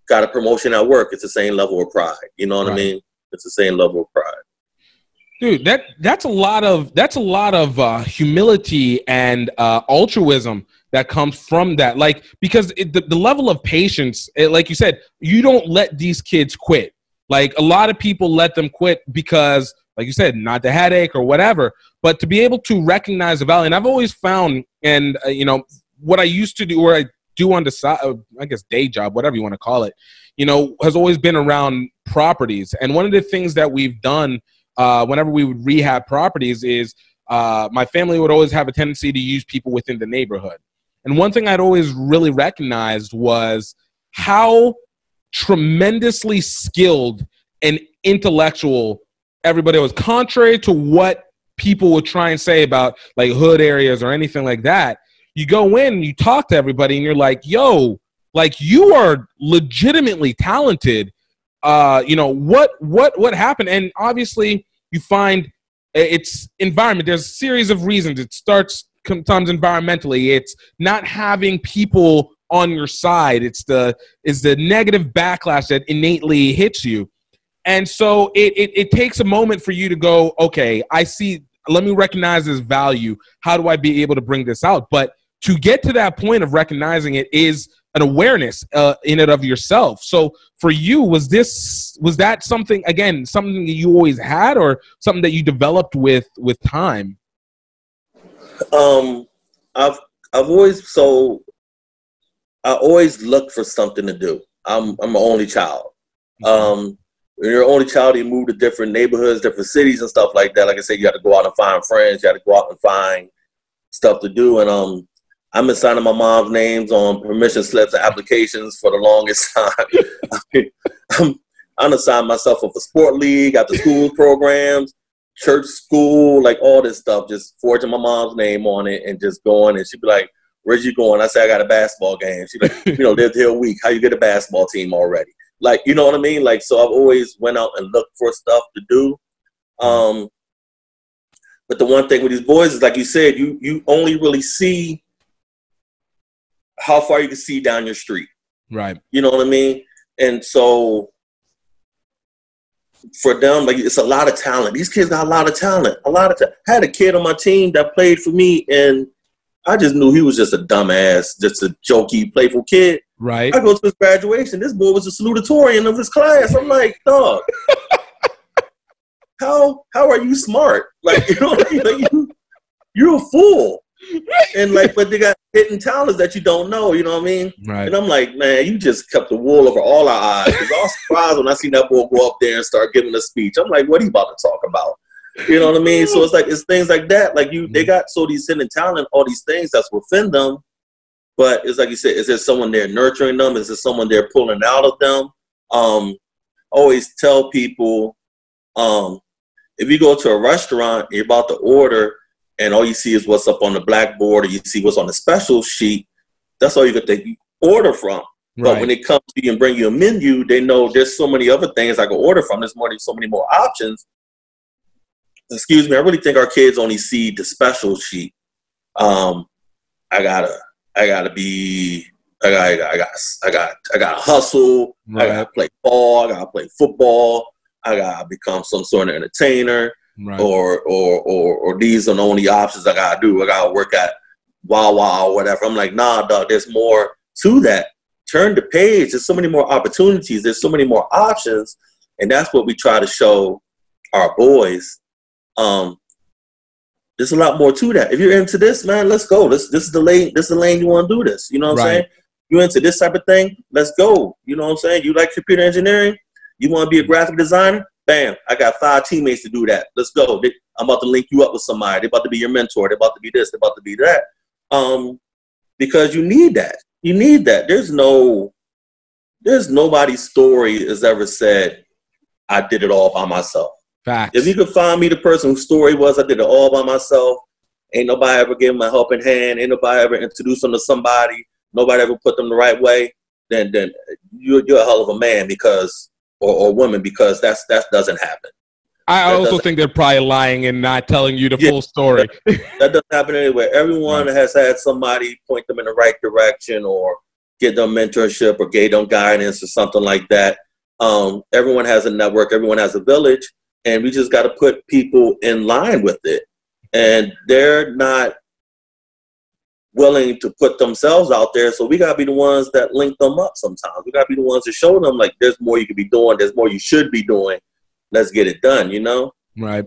got a promotion at work, it's the same level of pride. You know what I mean? It's the same level of pride. Dude, that's a lot of humility and altruism that comes from that. Like, because the level of patience, like you said, you don't let these kids quit. Like, a lot of people let them quit because, like you said, not the headache or whatever, but to be able to recognize the value. And I've always found, and you know, what I used to do, or I do on the side, I guess day job, whatever you want to call it, you know, has always been around properties. And one of the things that we've done whenever we would rehab properties is my family would always have a tendency to use people within the neighborhood. And one thing I'd always really recognized was how tremendously skilled and intellectual everybody was, contrary to what people would try and say about like hood areas or anything like that. You go in and you talk to everybody and you're like, yo, like, you are legitimately talented. You know, what happened? And obviously you find it's environment. There's a series of reasons. It starts sometimes environmentally. It's not having people on your side. It's the negative backlash that innately hits you. And so it takes a moment for you to go, okay, I see, let me recognize this value. How do I be able to bring this out? But to get to that point of recognizing it is an awareness in and of yourself. So for you, was that something, again, something that you always had, or something that you developed with time? I always look for something to do. I'm an only child. When you're an only child, you move to different neighborhoods, different cities and stuff like that. Like I said, you have to go out and find friends. You have to go out and find stuff to do. And I've been signing my mom's names on permission slips and applications for the longest time. I'm assigned myself up for sport league, after school programs, church, school, like all this stuff, just forging my mom's name on it and just going. And she'd be like, where's you going? I say, I got a basketball game. She'd be like, you know, lived here a week. How you get a basketball team already? Like, you know what I mean? Like, so I've always went out and looked for stuff to do. But the one thing with these boys is, like you said, you only really see how far you can see down your street. Right. You know what I mean? And so for them, like, it's a lot of talent. These kids got a lot of talent. I had a kid on my team that played for me, and I just knew he was just a dumbass, just a jokey, playful kid. Right. I go to his graduation. This boy was a salutatorian of his class. I'm like, dog, how are you smart? Like, you know what I mean? Like, you're a fool. And like, but they got hidden talents that you don't know, you know what I mean? Right. And I'm like, man, you just kept the wool over all our eyes. Because I was surprised when I seen that boy go up there and start giving a speech. I'm like, what are you about to talk about? You know what I mean? So it's like, it's things like that. Like, they got these hidden talent, all these things that's within them. But it's like you said, is there someone there nurturing them? Is there someone there pulling out of them? Always tell people, if you go to a restaurant, you're about to order, and all you see is what's up on the blackboard, or you see what's on the special sheet, that's all you get to order from. Right. But when it comes to you and bring you a menu, they know there's so many other things I can order from. There's so many more options. Excuse me, I really think our kids only see the special sheet. I gotta hustle. Right. I gotta play ball. I gotta play football. I gotta become some sort of entertainer. Right. Or these are the only options I gotta do. I gotta work at Wawa or whatever. I'm like, nah, dog. There's more to that. Turn the page. There's so many more opportunities. There's so many more options, and that's what we try to show our boys. There's a lot more to that. If you're into this, man, let's go. This is the lane. This is the lane you want to do this. You know what I'm saying? You into this type of thing? Let's go. You know what I'm saying? You like computer engineering? You want to be a graphic designer? Bam! I got 5 teammates to do that. Let's go. I'm about to link you up with somebody. They're about to be your mentor. They're about to be this. They're about to be that. Because you need that. You need that. There's nobody's story has ever said, I did it all by myself. Facts. If you could find me the person whose story was, I did it all by myself. Ain't nobody ever gave them a helping hand. Ain't nobody ever introduced them to somebody. Nobody ever put them the right way. Then you're a hell of a man or woman, because that doesn't happen. I also think they're probably lying and not telling you the full story. That doesn't happen anywhere. Everyone has had somebody point them in the right direction or give them mentorship or gave them guidance or something like that. Everyone has a network. Everyone has a village. And we just got to put people in line with it. And they're not willing to put themselves out there. So we got to be the ones that link them up sometimes. We got to be the ones that show them, like, there's more you could be doing. There's more you should be doing. Let's get it done, you know? Right.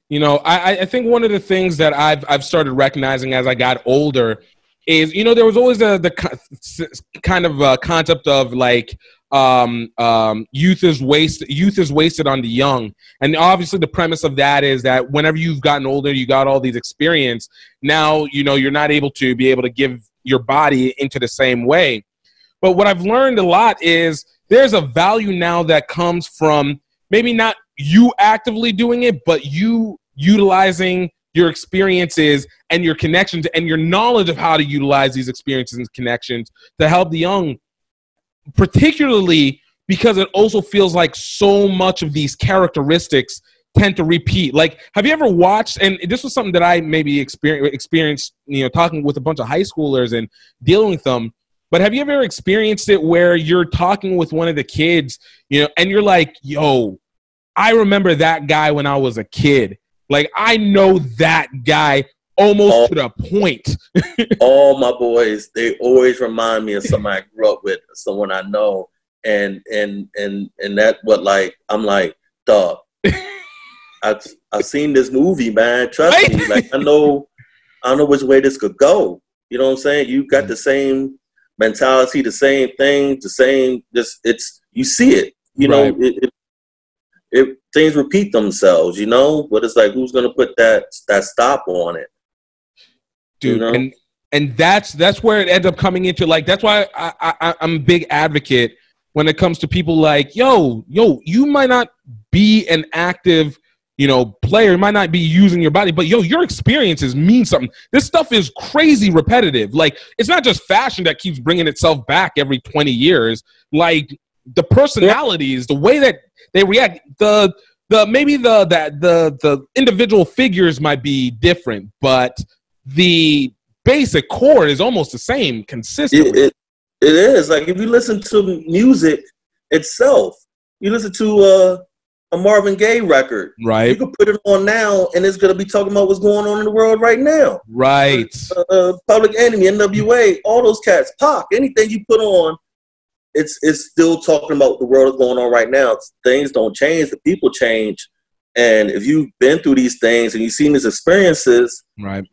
You know, I think one of the things that I've started recognizing as I got older is, you know, there was always the kind of concept of like youth is wasted on the young. And obviously the premise of that is that whenever you've gotten older, you got all these experience. Now, you know, you're not able to give your body into the same way. But what I've learned a lot is there's a value now that comes from maybe not you actively doing it, but you utilizing your experiences and your connections and your knowledge of how to utilize these experiences and connections to help the young, particularly because it also feels like so much of these characteristics tend to repeat. Like, have you ever watched, and this was something that I maybe experienced, you know, talking with a bunch of high schoolers and dealing with them, but have you ever experienced it where you're talking with one of the kids, you know, and you're like, yo, I remember that guy when I was a kid. Like, I know that guy almost to the point. All my boys, they always remind me of somebody I grew up with, someone I know. And that what, like, I'm like, dog, I've seen this movie, man. Trust me. Like, I know which way this could go. You know what I'm saying? You got the same mentality, the same thing, you see it, you know, it things repeat themselves, you know, but it's like, who's going to put that stop on it? Dude, you know? and that's where it ends up coming into, like, that's why I'm a big advocate when it comes to people like, yo, you might not be an active, you know, player, might not be using your body, but yo, your experiences mean something. This stuff is crazy repetitive. Like, it's not just fashion that keeps bringing itself back every 20 years. Like, the personalities, the way that they react, maybe the individual figures might be different, but the basic core is almost the same consistently. It is. Like, if you listen to music itself, you listen to a Marvin Gaye record, right? You can put it on now, and it's gonna be talking about what's going on in the world right now, right? Public Enemy, NWA, all those cats, Pac, anything you put on, it's still talking about the world that's going on right now. Things don't change, the people change, and if you've been through these things and you've seen these experiences, right?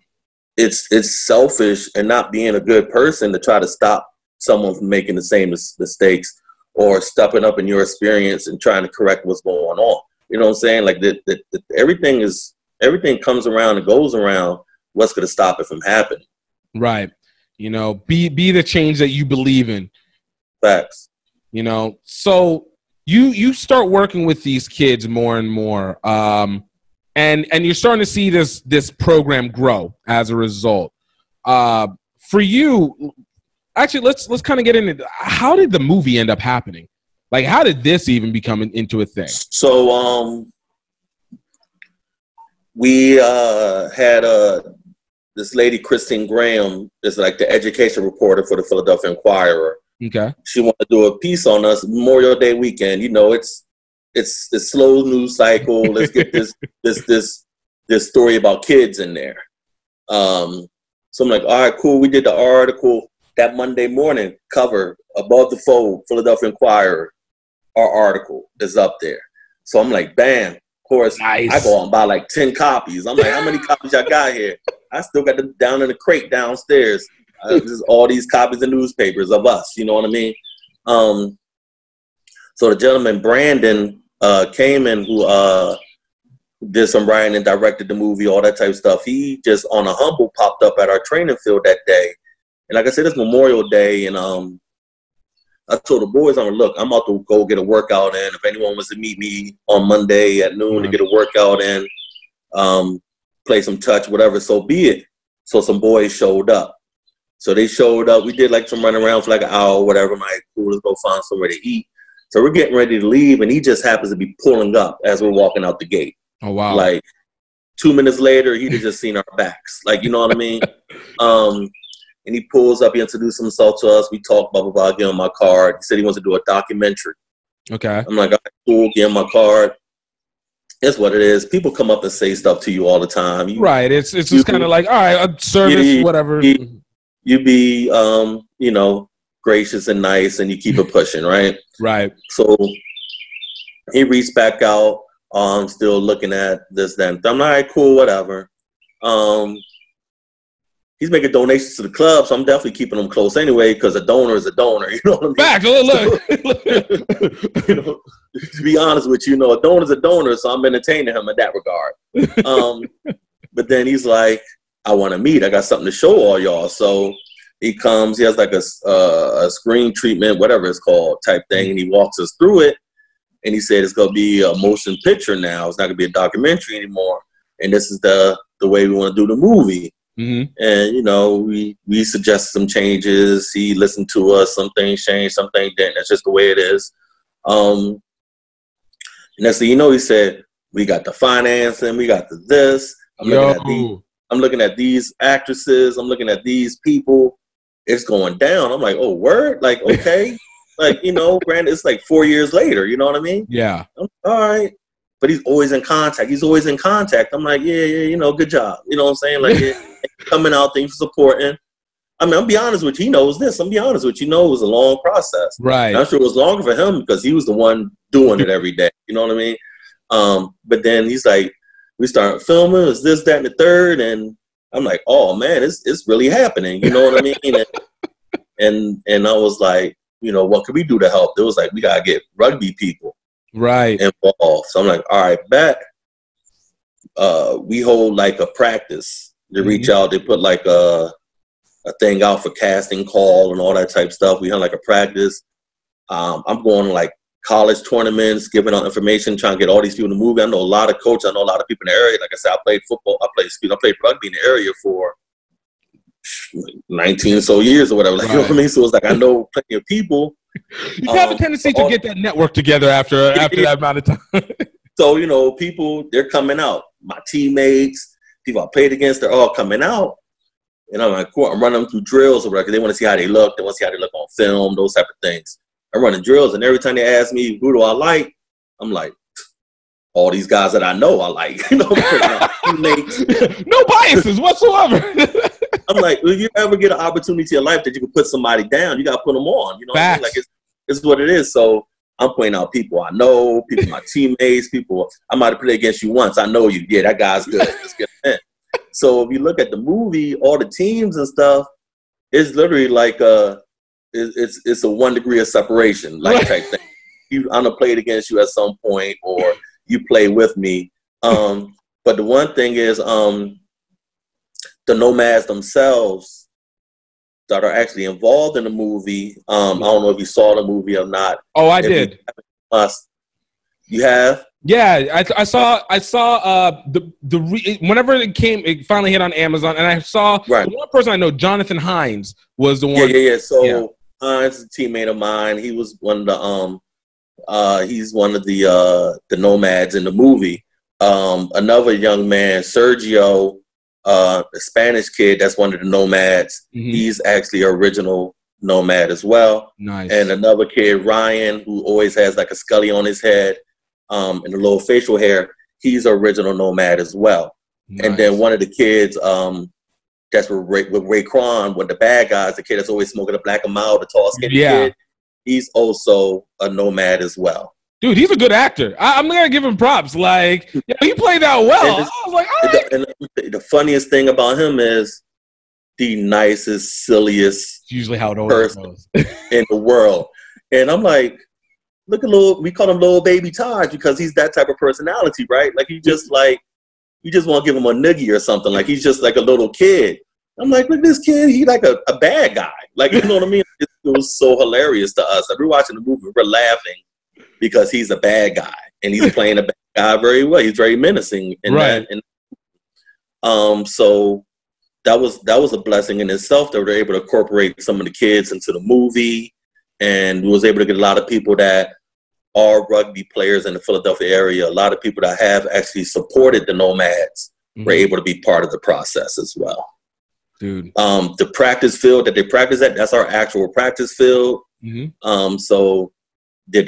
It's selfish and not being a good person to try to stop someone from making the same mistakes or stepping up in your experience and trying to correct what's going on. You know what I'm saying? Like, everything comes around and goes around. What's going to stop it from happening? Right. You know, be the change that you believe in. Facts. You know, so you start working with these kids more and more, and you're starting to see this program grow as a result. For you, actually, let's kind of get into how did the movie end up happening? Like, how did this even become into a thing? So, we had this lady, Christine Graham, is like the education reporter for the Philadelphia Inquirer. Okay. She wanted to do a piece on us Memorial Day weekend. You know, it's slow news cycle. Let's get this story about kids in there. So I'm like, all right, cool. We did the article that Monday morning. Cover above the fold, Philadelphia Inquirer. Our article is up there. So I'm like, bam. Of course, nice. I go out and buy like 10 copies. I'm like, how many copies y'all got here? I still got them down in the crate downstairs. Just all these copies of newspapers of us. You know what I mean? So the gentleman, Brandon, came in who did some writing and directed the movie, all that type of stuff. He just on a humble popped up at our training field that day. And like I said, it's Memorial Day. And I told the boys, I'm like, look, I'm about to go get a workout in. If anyone wants to meet me on Monday at noon to get a workout in, play some touch, whatever, so be it. So some boys showed up. So they showed up. We did like some run around for like an hour or whatever. I'm like, cool, let's go find somewhere to eat. So we're getting ready to leave, and he just happens to be pulling up as we're walking out the gate. Oh, wow. Like 2 minutes later, he'd have just seen our backs. Like, you know what I mean? And he pulls up, he introduced himself to us. We talked, blah, blah, blah, give him my card. He said he wants to do a documentary. Okay. I'm like, all right, cool, give him my card. It's what it is. People come up and say stuff to you all the time. Right. It's just kind of like, all right, service, whatever. You be, you know, gracious and nice, and you keep it pushing, right? Right. So he reached back out. I'm still looking at this, then. I'm like, all right, cool, whatever. He's making donations to the club, so I'm definitely keeping him close anyway, because a donor is a donor. You know what I mean? Back, look. You know, to be honest with you, a donor's a donor, so I'm entertaining him in that regard. But then he's like, I want to meet. I got something to show all y'all. So he comes. He has like a screen treatment, whatever it's called, type thing, and he walks us through it. And he said it's going to be a motion picture now. It's not going to be a documentary anymore. And this is the way we want to do the movie. Mm-hmm. And, you know, we suggested some changes. He listened to us. Some things changed, some things didn't. That's just the way it is. And that's, you know, he said, we got the financing, we got the this. I'm looking at these actresses. I'm looking at these people. It's going down. I'm like, oh, word? Like, okay. Like, you know, granted, it's like 4 years later. You know what I mean? Yeah. All right. But he's always in contact. I'm like, yeah, you know, good job. You know what I'm saying? Like, yeah, coming out, thanks for supporting. I mean, I'll be honest with you. He knows this. I'll be honest with you. It was a long process. Right. I'm sure it was longer for him because he was the one doing it every day. You know what I mean? But then he's like, we started filming. It's this, that, and the third. And I'm like, oh, man, it's really happening. You know what I mean? And I was like, you know, what can we do to help? It was like, we got to get rugby people involved. So I'm like, all right, bet. We hold like a practice. They reach out. They put like a thing out for casting call and all that type of stuff. We had like a practice. I'm going to like college tournaments, giving out information, trying to get all these people to move. I know a lot of coaches. I know a lot of people in the area. Like I said, I played football. I played rugby in the area for 19 so years or whatever. Like, you know what I mean? So it's like, I know plenty of people. You have a tendency to get that network together after that amount of time. So, you know, people, they're coming out. My teammates, people I played against, they're all coming out. And I'm like, cool. I'm running them through drills or whatever. They want to see how they look. They want to see how they look on film, those type of things. I'm running drills, and every time they ask me, who do I like? I'm like, all these guys that I know I like. You know, no biases whatsoever. I'm like, if you ever get an opportunity in life that you can put somebody down, you got to put them on. You know what I mean? Like, it's what it is. So I'm pointing out people I know, people my teammates, people I might have played against you once. I know you. Yeah, that guy's good. Let's get him in. So if you look at the movie, all the teams and stuff, it's literally like it's a 1 degree of separation, like type thing. I'm gonna play it against you at some point, or you play with me. But the one thing is, the Nomads themselves, that are actually involved in the movie. I don't know if you saw the movie or not. Oh, I did. You have? Yeah, I saw whenever it finally hit on Amazon, and I saw the one person I know, Jonathan Hines, was the one. Yeah. So Hines is a teammate of mine. He was one of the he's one of the nomads in the movie. Another young man, Sergio, a Spanish kid, that's one of the nomads. Mm-hmm. He's actually an original nomad as well. Nice. And another kid, Ryan, who always has like a scully on his head, and a little facial hair. He's an original nomad as well. Nice. And then one of the kids, that's with Raekwon, one of the bad guys, the kid that's always smoking a black and mild, the tall, skinny kid. He's also a nomad as well. Dude, he's a good actor. I'm gonna give him props. Like, he played that well. I was like, all right. And the funniest thing about him is the nicest, silliest usually how it person goes. in the world. And I'm like, look at we call him little baby Taj because he's that type of personality, right? Like, you just want to give him a noogie or something. Like, he's just like a little kid. I'm like, look at this kid. He's like a bad guy. Like, you know what I mean? It was so hilarious to us. Like, we're watching the movie, we're laughing because he's a bad guy and he's playing a bad guy very well. He's very menacing. So that was a blessing in itself that we were able to incorporate some of the kids into the movie, and we was able to get a lot of people that are rugby players in the Philadelphia area. A lot of people that have actually supported the Nomads were able to be part of the process as well. Dude. The practice field that they practice at, that's our actual practice field. So the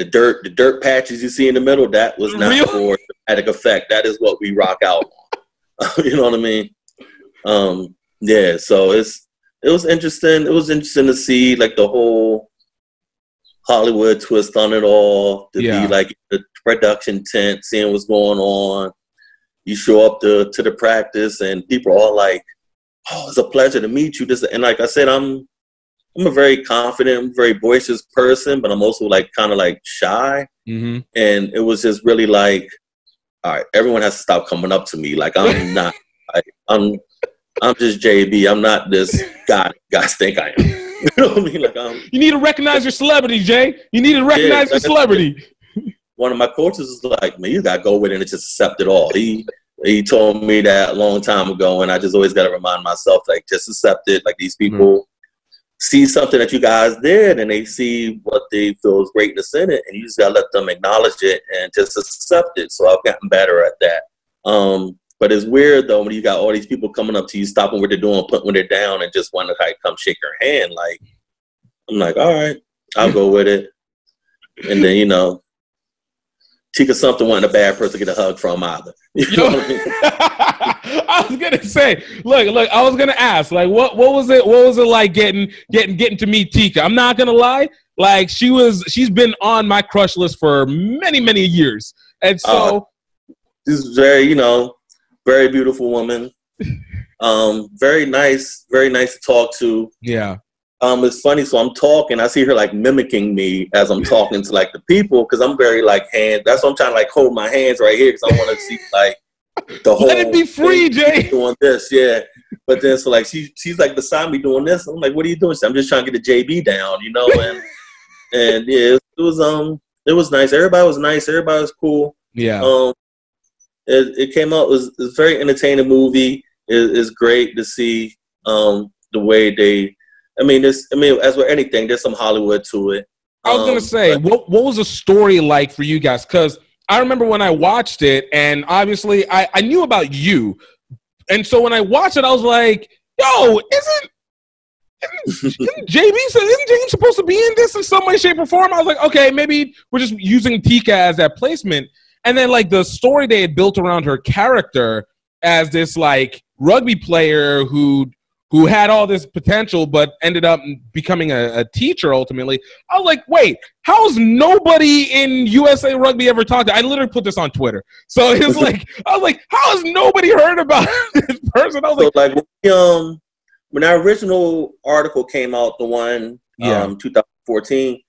dirt patches you see in the middle, that was not for dramatic effect. That is what we rock out on. You know what I mean? So it was interesting. It was interesting to see like the whole Hollywood twist on it all, to be like the production tent, seeing what's going on. You show up to the practice and people are all like, oh, it's a pleasure to meet you. And like I said, I'm a very confident, very boisterous person, but I'm also like kind of like shy. And it was just really like, all right, everyone has to stop coming up to me. Like, I'm not, I'm just JB. I'm not this guy guys think I am. You know what I mean? Like, you need to recognize your celebrity, Jay. You need to recognize your celebrity. One of my coaches was like, man, you got to go with it and just accept it all. He told me that a long time ago, and I just always got to remind myself, like, just accept it. Like, these people see something that you guys did, and they see what they feel is greatness in it, and you just got to let them acknowledge it and just accept it. So I've gotten better at that. But it's weird, though, when you got all these people coming up to you, stopping what they're doing, putting what they're down, and just want to like, come shake your hand. Like, I'm like, all right, I'll go with it. And then, you know, Tika Sumpter wasn't a bad person to get a hug from either. You know what I mean? I was gonna say, look. I was gonna ask, like, what was it? What was it like getting to meet Tika? I'm not gonna lie, like she's been on my crush list for many years, and so this is very, very beautiful woman. Very nice to talk to. Yeah. It's funny. So I'm talking. I see her like mimicking me as I'm talking to like the people because I'm very like hand. That's why I'm trying to like hold my hands right here because I want to see like the whole. Let it be free, Jay. Doing this, yeah. But then so like she's like beside me doing this. I'm like, what are you doing? She's, I'm just trying to get the JB down, and yeah, it was nice. Everybody was nice. Everybody was cool. Yeah. It came out. It was a very entertaining movie. It's great to see the way they. as with anything, there's some Hollywood to it. I was gonna say, what was the story like for you guys? Because I remember when I watched it, and obviously I knew about you, and so when I watched it, I was like, "Yo, isn't James supposed to be in this in some way, shape, or form?" I was like, "Okay, maybe we're just using Tika as that placement." And then like the story they had built around her character as this like rugby player who had all this potential but ended up becoming a teacher ultimately. I was like, wait, how has nobody in USA Rugby ever talked to? I literally put this on Twitter. So it's like, I was like, how has nobody heard about this person? I was when our original article came out, the one 2014,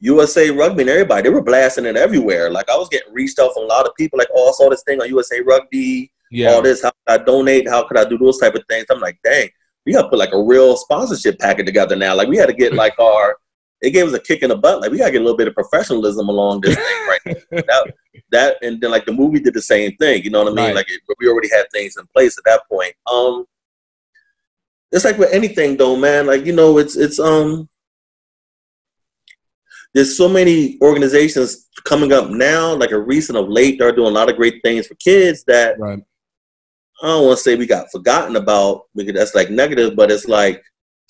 USA Rugby and everybody, they were blasting it everywhere. Like I was getting reached out from a lot of people like, oh, I saw this thing on USA Rugby, all this, how could I donate? How could I do those type of things? I'm like, dang. we got to put like a real sponsorship packet together now. Like we had to get like it gave us a kick in the butt. Like we got to get a little bit of professionalism along this thing, right? that and then like the movie did the same thing. You know what I mean? Right. Like we already had things in place at that point. It's like with anything though, man. Like, you know, it's there's so many organizations coming up now, like a recent of late, they're doing a lot of great things for kids that Right. I don't want to say we got forgotten about, because that's like negative, but it's like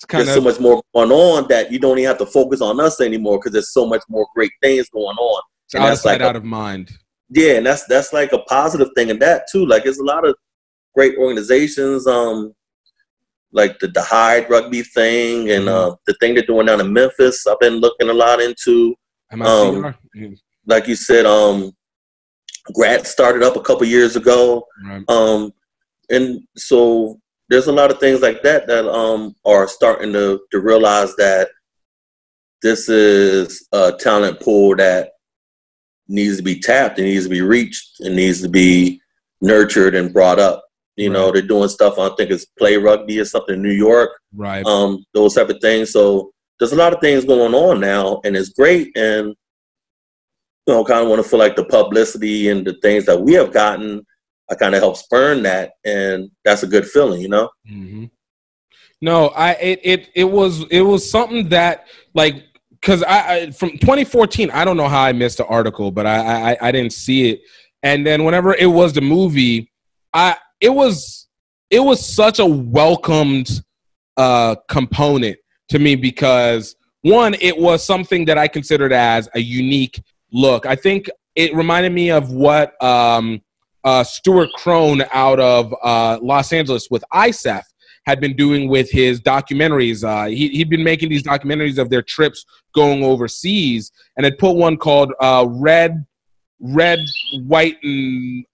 there's so much more going on that you don't even have to focus on us anymore, because there's so much more great things going on. It's and out that's of sight, like out of mind. Yeah, and that's like a positive thing in that too. Like there's a lot of great organizations, like the Hyde rugby thing and the thing they're doing down in Memphis. I've been looking a lot into. Like you said, Grad started up a couple years ago. Right. And so there's a lot of things like that that are starting to realize that this is a talent pool that needs to be tapped, and needs to be reached, and needs to be nurtured and brought up. You know, they're doing stuff, I think it's Play Rugby or something in New York. Right. Those type of things. So there's a lot of things going on now, and it's great. And, you know, kind of want to feel like the publicity and the things that we have gotten, I kind of help spurn that. And that's a good feeling, you know? Mm-hmm. No, it was something that, like, because I from 2014, I don't know how I missed the article, but I didn't see it. And then whenever it was the movie, it was such a welcomed component to me, because one, it was something that I considered as a unique look. I think it reminded me of what Stuart Crone out of Los Angeles with ISEF had been doing with his documentaries. He'd been making these documentaries of their trips going overseas, and had put one called Red, White, and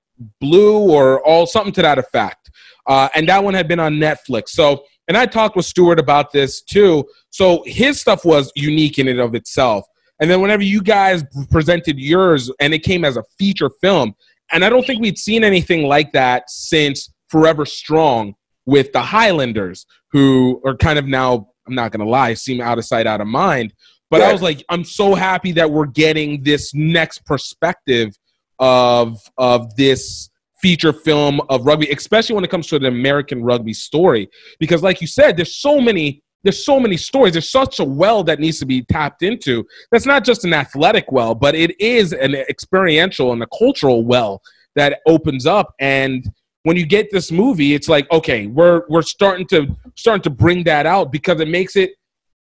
Blue, or all something to that effect. And that one had been on Netflix. So, and I talked with Stuart about this too. So his stuff was unique in and of itself. And then whenever you guys presented yours, and it came as a feature film, and I don't think we'd seen anything like that since Forever Strong with the Highlanders, who are kind of now, I'm not going to lie, seem out of sight, out of mind. But I was like, I'm so happy that we're getting this next perspective of this feature film of rugby, especially when it comes to the American rugby story. Because like you said, there's so many stories. There's such a well that needs to be tapped into. That's not just an athletic well, but it is an experiential and a cultural well that opens up. And when you get this movie, it's like, okay, we're starting to bring that out, because it makes it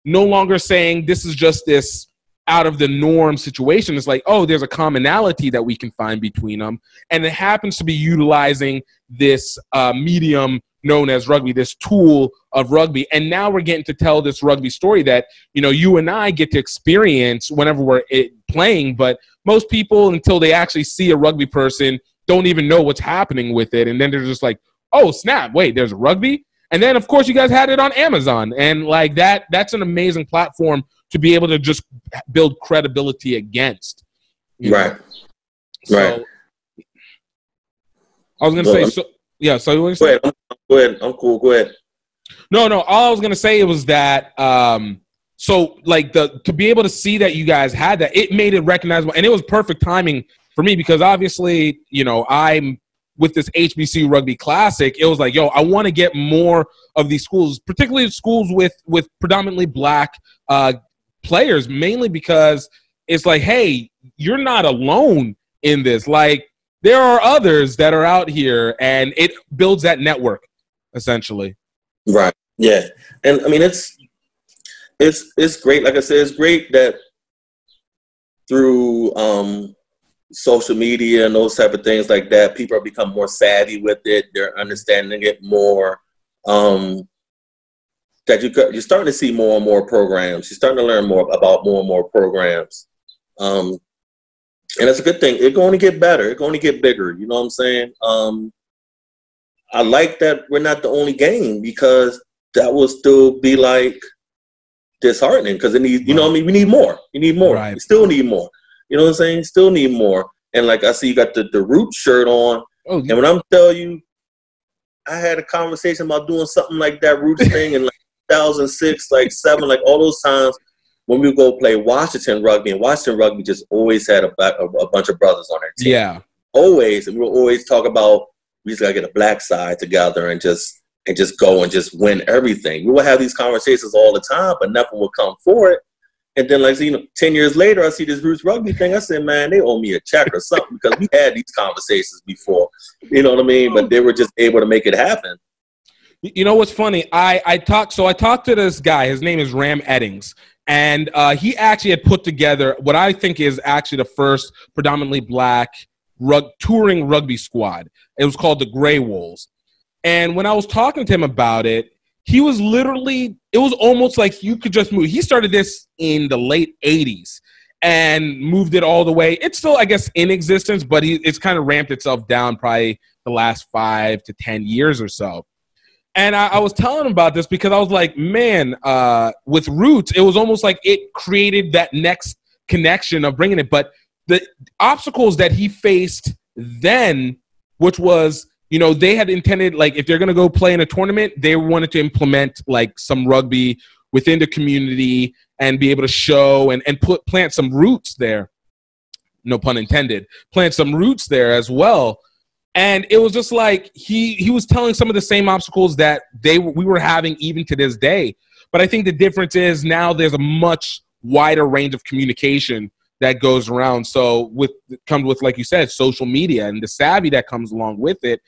no longer saying this is just this out of the norm situation. It's like, oh, there's a commonality that we can find between them, and it happens to be utilizing this medium known as rugby, this tool of rugby. And now we're getting to tell this rugby story that, you know, you and I get to experience whenever we're playing, but most people, until they actually see a rugby person, don't even know what's happening with it. And then they're just like, oh snap, wait, there's a rugby? And then of course you guys had it on Amazon, and like that's an amazing platform to be able to just build credibility against. Right. So, right. I was going to say, so, yeah, so you want to say? Go ahead. I'm cool. Go ahead. No, all I was going to say was that, so like to be able to see that you guys had that, it made it recognizable, and it was perfect timing for me, because obviously, you know, I'm with this HBCU Rugby Classic, it was like, yo, I want to get more of these schools, particularly schools with predominantly black players, mainly because it's like, hey, you're not alone in this. Like, there are others that are out here, and it builds that network, essentially. Right. Yeah. And I mean, it's great. Like I said, it's great that through social media and those type of things like that, people have become more savvy with it. They're understanding it more. That you're starting to see more and more programs. You're starting to learn more about more and more programs. And that's a good thing. It's going to get better. It's going to get bigger. You know what I'm saying? I like that we're not the only game, because that will still be like disheartening, because it needs, you know what I mean? We need more. You need more. Right. We still need more. You know what I'm saying? Still need more. And like I see you got the Root shirt on. Oh, and when I'm telling you, I had a conversation about doing something like that Roots thing in like 2006, like 7, like all those times when we would go play Washington Rugby, and Washington Rugby just always had a bunch of brothers on their team. Yeah. Always. And we would always talk about, we just got to get a black side together and just go and just win everything. We would have these conversations all the time, but nothing would come for it. And then, like, 10 years later, I see this Roots Rugby thing. I said, man, they owe me a check or something, because we had these conversations before. You know what I mean? But they were just able to make it happen. You know what's funny? I talked to this guy. His name is Ram Eddings. And he actually had put together what I think is actually the first predominantly black touring rugby squad. It was called the Grey Wolves. And when I was talking to him about it, he was literally, it was almost like you could just move. He started this in the late 80s and moved it all the way. It's still, I guess, in existence, but it's kind of ramped itself down probably the last 5 to 10 years or so. And I was telling him about this because I was like, man, with Roots, it was almost like it created that next connection of bringing it. But the obstacles that he faced then, which was, you know, they had intended, like, if they're going to go play in a tournament, they wanted to implement, like, some rugby within the community and be able to show and plant some roots there. No pun intended. Plant some roots there as well. And it was just like he was telling some of the same obstacles that we were having even to this day. But I think the difference is now there's a much wider range of communication that goes around. So comes with, like you said, social media and the savvy that comes along with it,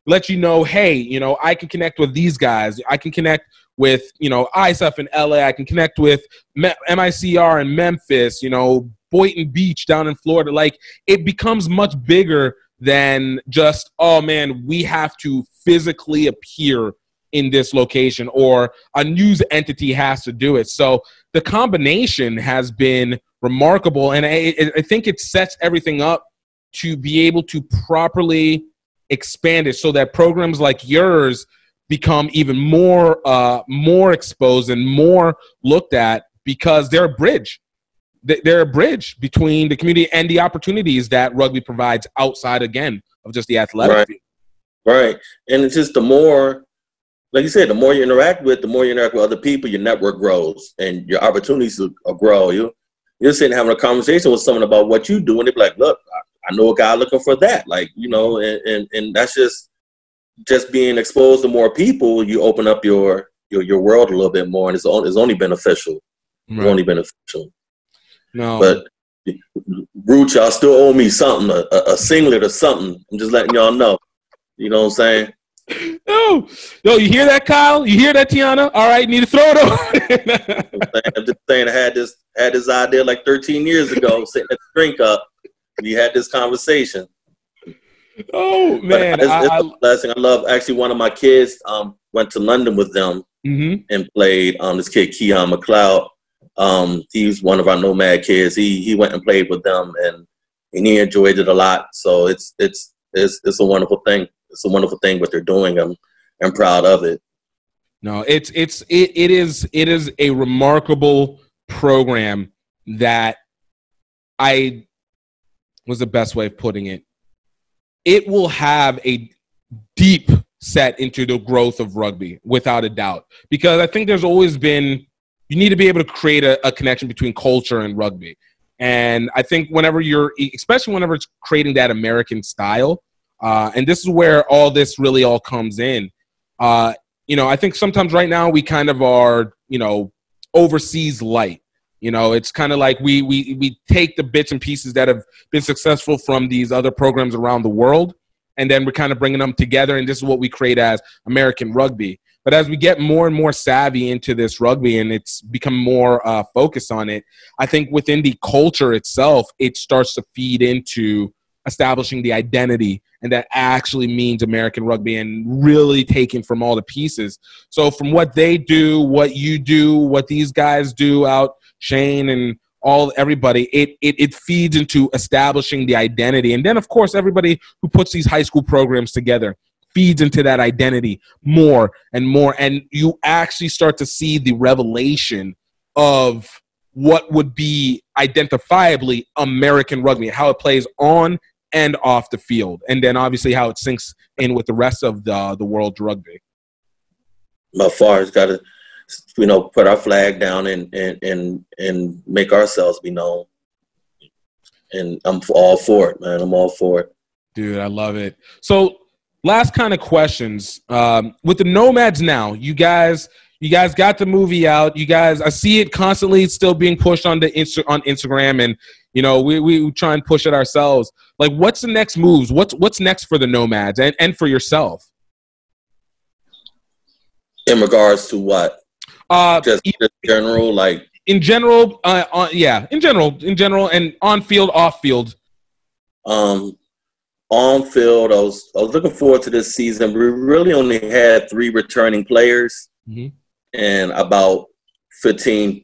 lets you know, hey, you know, I can connect with these guys. I can connect with, you know, ISF in LA. I can connect with MICR in Memphis, you know, Boynton Beach down in Florida. Like, it becomes much bigger than just, oh man, we have to physically appear in this location or a news entity has to do it. So the combination has been remarkable, and I think it sets everything up to be able to properly expand it so that programs like yours become even more exposed and more looked at, because they're a bridge. They're a bridge between the community and the opportunities that rugby provides outside, again, of just the athletic field. Right. And it's just the more, like you said, the more you interact with other people, your network grows and your opportunities will grow. You're sitting having a conversation with someone about what you do, and they're like, look, I know a guy looking for that. Like, you know, and that's just being exposed to more people, you open up your world a little bit more, and it's only beneficial. Right. It's only beneficial. No. But Root, y'all still owe me something, a singlet or something. I'm just letting y'all know. You know what I'm saying? No, you hear that, Kyle? You hear that, Tiana? All right, need to throw it over. I'm just saying, I had this idea like 13 years ago, sitting at the drink up. We had this conversation. Oh man, it's the last thing I love. Actually, one of my kids went to London with them and played. This kid Keon McLeod. He's one of our Nomad kids. He went and played with them, and he enjoyed it a lot. So it's a wonderful thing. It's a wonderful thing what they're doing. I'm proud of it. No, it is a remarkable program that was the best way of putting it. It will have a deep set into the growth of rugby, without a doubt, because I think there's always been, you need to be able to create a connection between culture and rugby. And I think especially whenever it's creating that American style, and this is where all this really all comes in. You know, I think sometimes right now we kind of are, you know, overseas light. You know, it's kind of like we take the bits and pieces that have been successful from these other programs around the world, and then we're kind of bringing them together, and this is what we create as American rugby. But as we get more and more savvy into this rugby and it's become more focused on it, I think within the culture itself, it starts to feed into establishing the identity, and that actually means American rugby, and really taking from all the pieces. So from what they do, what you do, what these guys do out, Shane and everybody, it feeds into establishing the identity. And then, of course, everybody who puts these high school programs together feeds into that identity more and more. And you actually start to see the revelation of what would be identifiably American rugby, how it plays on and off the field, and then obviously how it syncs in with the rest of the world's rugby? By far, it's got to, put our flag down and make ourselves be known. And I'm all for it, man. I'm all for it. Dude, I love it. So last kind of questions. With the Nomads now, you guys got the movie out. You guys, I see it constantly still being pushed on Instagram, and we try and push it ourselves. Like, what's the next moves? What's next for the Nomads and for yourself? In regards to what? Just general, like in general, in general, and on field, off field. On field, I was looking forward to this season. We really only had 3 returning players, and about 15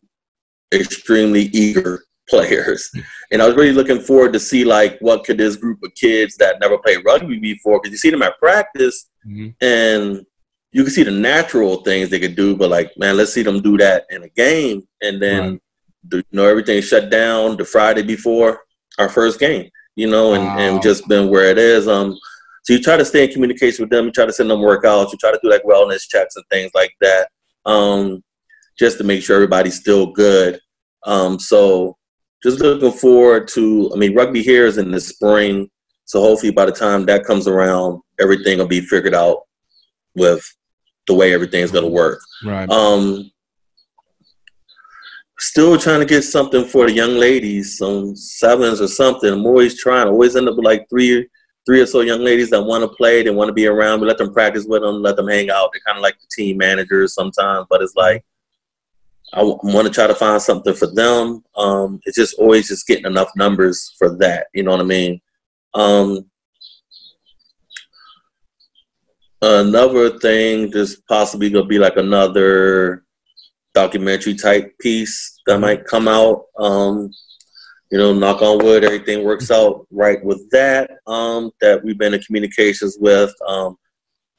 extremely eager players. And I was really looking forward to see, like, what could this group of kids that never played rugby before, because you see them at practice, and you can see the natural things they could do, but, like, man, let's see them do that in a game. And then, everything shut down the Friday before our first game, and just been where it is. So you try to stay in communication with them. You try to send them workouts. You try to do, like, wellness checks and things like that, just to make sure everybody's still good. So just looking forward to, rugby here is in the spring. So hopefully by the time that comes around, everything will be figured out with the way everything's going to work. Right. Still trying to get something for the young ladies, some sevens or something. I'm always trying. I always end up with like three or so young ladies that want to play. They want to be around. We let them practice with them, let them hang out. They're kind of like the team managers sometimes, but it's like I want to try to find something for them. It's just always just getting enough numbers for that. You know what I mean? Another thing, just possibly going to be like another documentary type piece that might come out. Knock on wood, everything works out right with that. That we've been in communications with.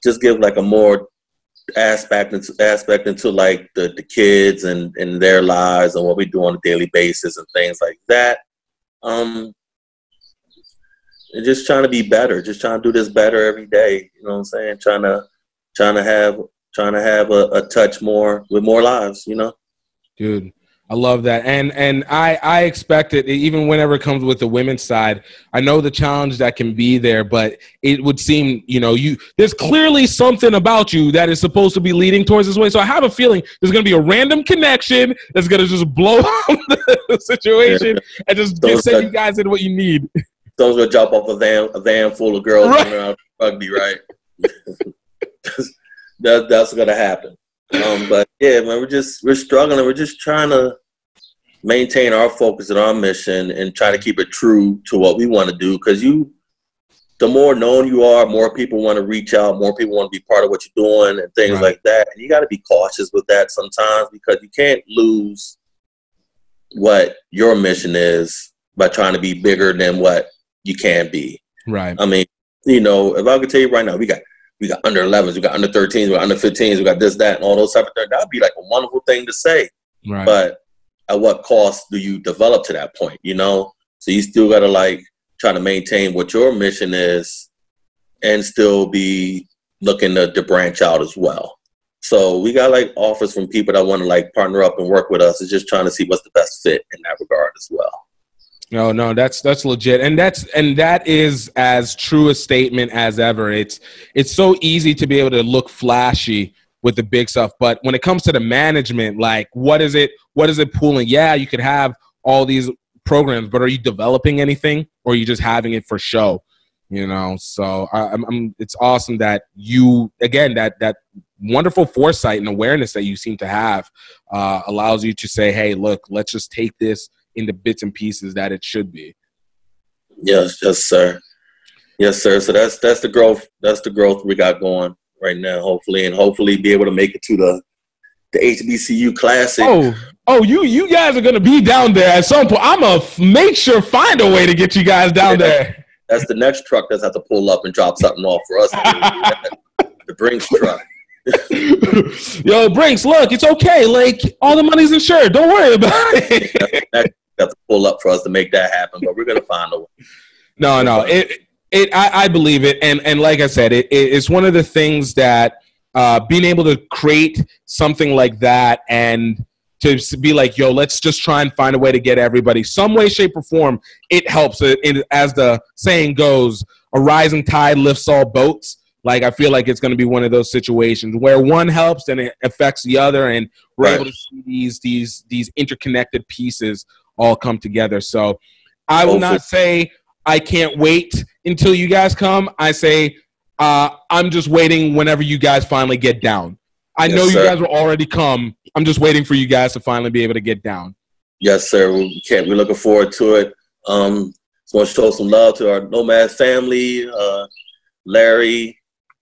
Just give like a more aspect into like the kids and their lives and what we do on a daily basis and things like that. And just trying to be better, just trying to do this better every day. You know what I'm saying? Trying to have a touch more with more lives, Dude, I love that. And I expect it, even whenever it comes with the women's side. I know the challenge that can be there, but it would seem, there's clearly something about you that is supposed to be leading towards this way. So I have a feeling there's going to be a random connection that's going to just blow up the situation and just send you guys in what you need. Someone's going to jump off a van full of girls running around rugby, right? That's going to happen. But yeah, man, we're struggling. We're just trying to maintain our focus and our mission and try to keep it true to what we want to do. Because the more known you are, more people want to reach out, more people want to be part of what you're doing and things like that. And you got to be cautious with that sometimes because you can't lose what your mission is by trying to be bigger than what you can be. Right. If I could tell you right now, we got under 11s, we got under 13s, we got under 15s, we got this, that, and all those type of things. That would be like a wonderful thing to say. Right. But at what cost do you develop to that point, So you still got to like try to maintain what your mission is and still be looking to branch out as well. So we got like offers from people that want to like partner up and work with us. It's just trying to see what's the best fit in that regard as well. No, that's legit. And that is as true a statement as ever. It's so easy to be able to look flashy with the big stuff. But when it comes to the management, like what is it pulling? Yeah, you could have all these programs, but are you developing anything or are you just having it for show? So it's awesome that you, again, that wonderful foresight and awareness that you seem to have allows you to say, hey, look, let's just take this in the bits and pieces that it should be. Yes, sir. So that's the growth. That's the growth we got going right now. Hopefully be able to make it to the HBCU Classic. Oh, you guys are gonna be down there at some point. I'm gonna find a way to get you guys down there. That's the next truck that's have to pull up and drop something off for us. The Brinks truck. Yo, Brinks, look, it's okay. Like all the money's insured. Don't worry about it. Got to pull up for us to make that happen, but we're gonna find a way. No. I believe it, and like I said, it's one of the things that being able to create something like that and to be like, yo, let's just try and find a way to get everybody some way, shape, or form. It helps. As the saying goes, a rising tide lifts all boats. Like, I feel like it's going to be one of those situations where one helps and it affects the other, and we're able to see these interconnected pieces all come together. So I will not say I can't wait until you guys come. I say I'm just waiting whenever you guys finally get down. I know you guys will already come. I'm just waiting for you guys to finally be able to get down. Yes, sir. We're looking forward to it. Just want to show some love to our Nomads family, Larry,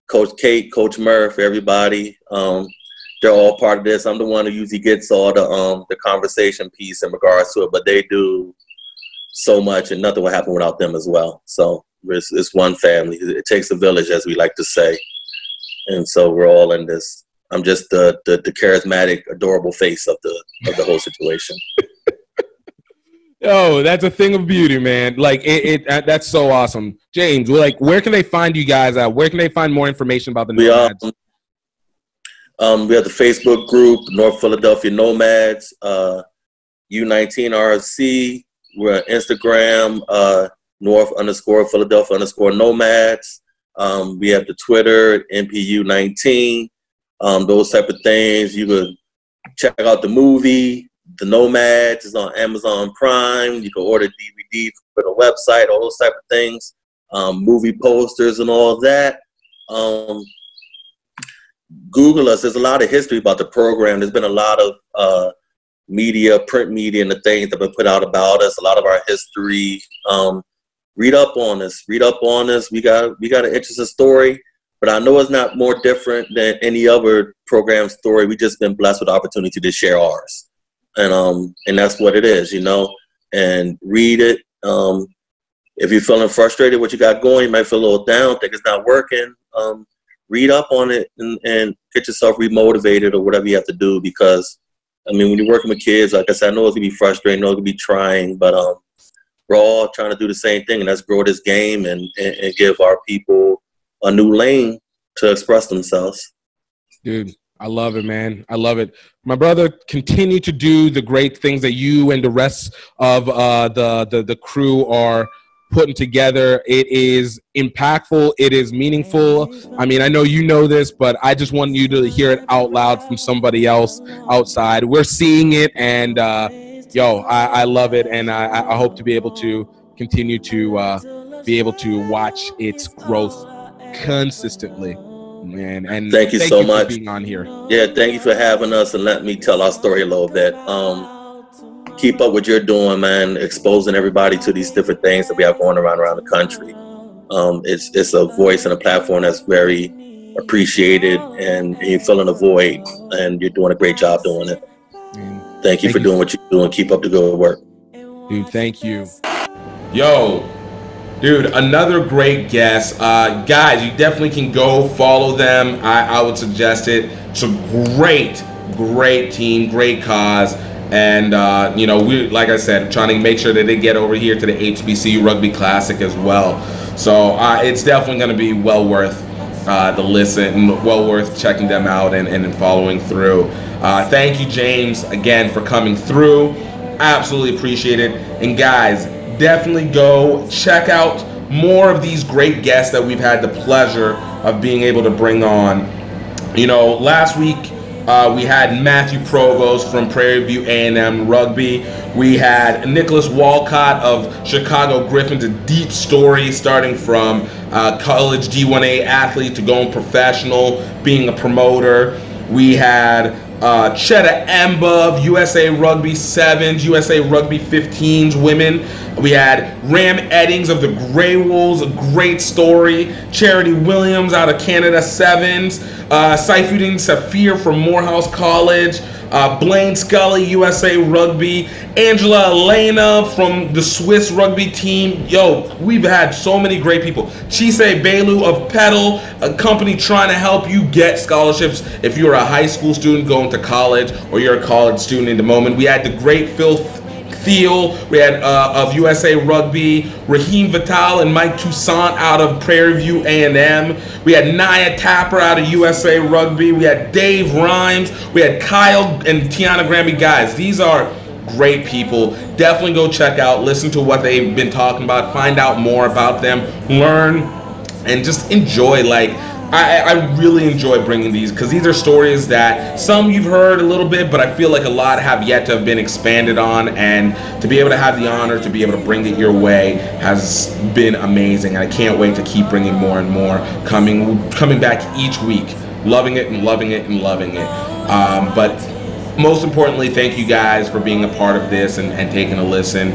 Coach Kate, Coach Murph, everybody. They're all part of this. I'm the one who usually gets all the conversation piece in regards to it, but they do so much, and nothing will happen without them as well. So it's one family. It takes a village, as we like to say, and so we're all in this. I'm just the charismatic, adorable face of the whole situation. Oh, that's a thing of beauty, man. Like that's so awesome. James, where can they find you guys at? Where can they find more information about the Nomads? We have the Facebook group, North Philadelphia Nomads, U19RFC. We're on Instagram, North_Philadelphia_Nomads. We have the Twitter, NPU19. Those type of things. You could check out the movie, The Nomads. Is on Amazon Prime. You can order DVD for the website, all those type of things. Movie posters and all of that. Google us. There's a lot of history about the program. There's been a lot of media, print media, and the things that have been put out about us. A lot of our history. Read up on us. We got an interesting story. But I know it's not more different than any other program story. We've just been blessed with the opportunity to share ours. And that's what it is, and read it. If you're feeling frustrated with what you got going, you might feel a little down, think it's not working. Read up on it and get yourself remotivated or whatever you have to do, because, when you're working with kids, like I said, I know it's going to be frustrating, I know it's going to be trying, but we're all trying to do the same thing, and that's grow this game and give our people a new lane to express themselves. Dude, I love it, man. I love it. My brother, continue to do the great things that you and the rest of the crew are putting together. It is impactful. It is meaningful. I know you know this, but I just want you to hear it out loud from somebody else outside. We're seeing it, and I love it, and I hope to be able to continue to be able to watch its growth consistently, man. And thank you so much for being on here. Yeah, thank you for having us and let me tell our story a little bit. Keep up what you're doing, man, exposing everybody to these different things that we have going around the country. It's a voice and a platform that's very appreciated, and you're filling a void, and you're doing a great job doing it. Thank you for doing what you're doing. Keep up the good work. Dude, thank you. Yo, dude, another great guest. Guys, you definitely can go follow them. I would suggest it. It's a great team, great cause. And, we, like I said, trying to make sure that they get over here to the HBCU Rugby Classic as well. So it's definitely going to be well worth the listen, and well worth checking them out and following through. Thank you, James, again, for coming through. Absolutely appreciate it. And, guys, definitely go check out more of these great guests that we've had the pleasure of being able to bring on. Last week we had Matthew Provost from Prairie View A&M Rugby. We had Nicholas Walcott of Chicago Griffins, a deep story starting from college D1A athlete to going professional, being a promoter. We had Chetta Emba of USA Rugby 7s, USA Rugby 15s women. We had Ram Eddings of the Grey Wolves, a great story. Charity Williams out of Canada 7s. Saifuddin Safir from Morehouse College. Blaine Scully, USA Rugby. Angela Elena from the Swiss Rugby team. Yo, we've had so many great people. Chise Belu of Pedal, a company trying to help you get scholarships if you're a high school student going to college or you're a college student in the moment. We had the great Phil Theo, we had of USA Rugby, Raheem Vital and Mike Toussaint out of Prairie View A&M. We had Nia Tapper out of USA Rugby. We had Dave Rhymes. We had Kyle and Tiana Grammy. Guys, these are great people. Definitely go check out, listen to what they've been talking about, find out more about them, learn, and just enjoy. Like, I really enjoy bringing these, because these are stories that some you've heard a little bit, but I feel like a lot have yet to have been expanded on, and to be able to have the honor to be able to bring it your way has been amazing. I can't wait to keep bringing more and more, coming back each week, loving it and loving it and loving it. But most importantly, thank you guys for being a part of this and taking a listen.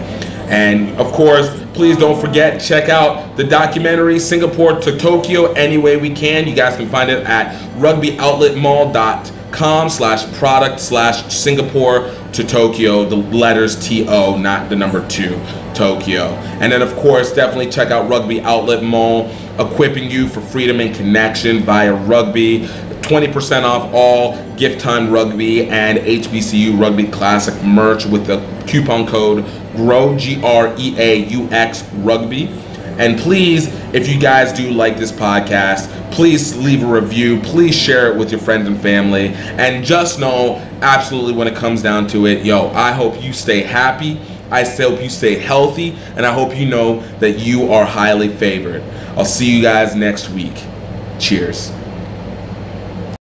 And of course, please don't forget, check out the documentary Singapore to Tokyo Any Way We Can. You guys can find it at rugbyoutletmall.com/product/Singapore to Tokyo, the letters TO, not the number 2, Tokyo. And then of course, definitely check out Rugby Outlet Mall, equipping you for freedom and connection via rugby. 20% off all GiftTime Rugby and HBCU Rugby Classic merch with the coupon code GREAUX, GREAUX Rugby. And please, if you guys do like this podcast, please leave a review, please share it with your friends and family, and just know, absolutely, when it comes down to it, I hope you stay happy, I hope you stay healthy, and I hope you know that you are highly favored. I'll see you guys next week. Cheers.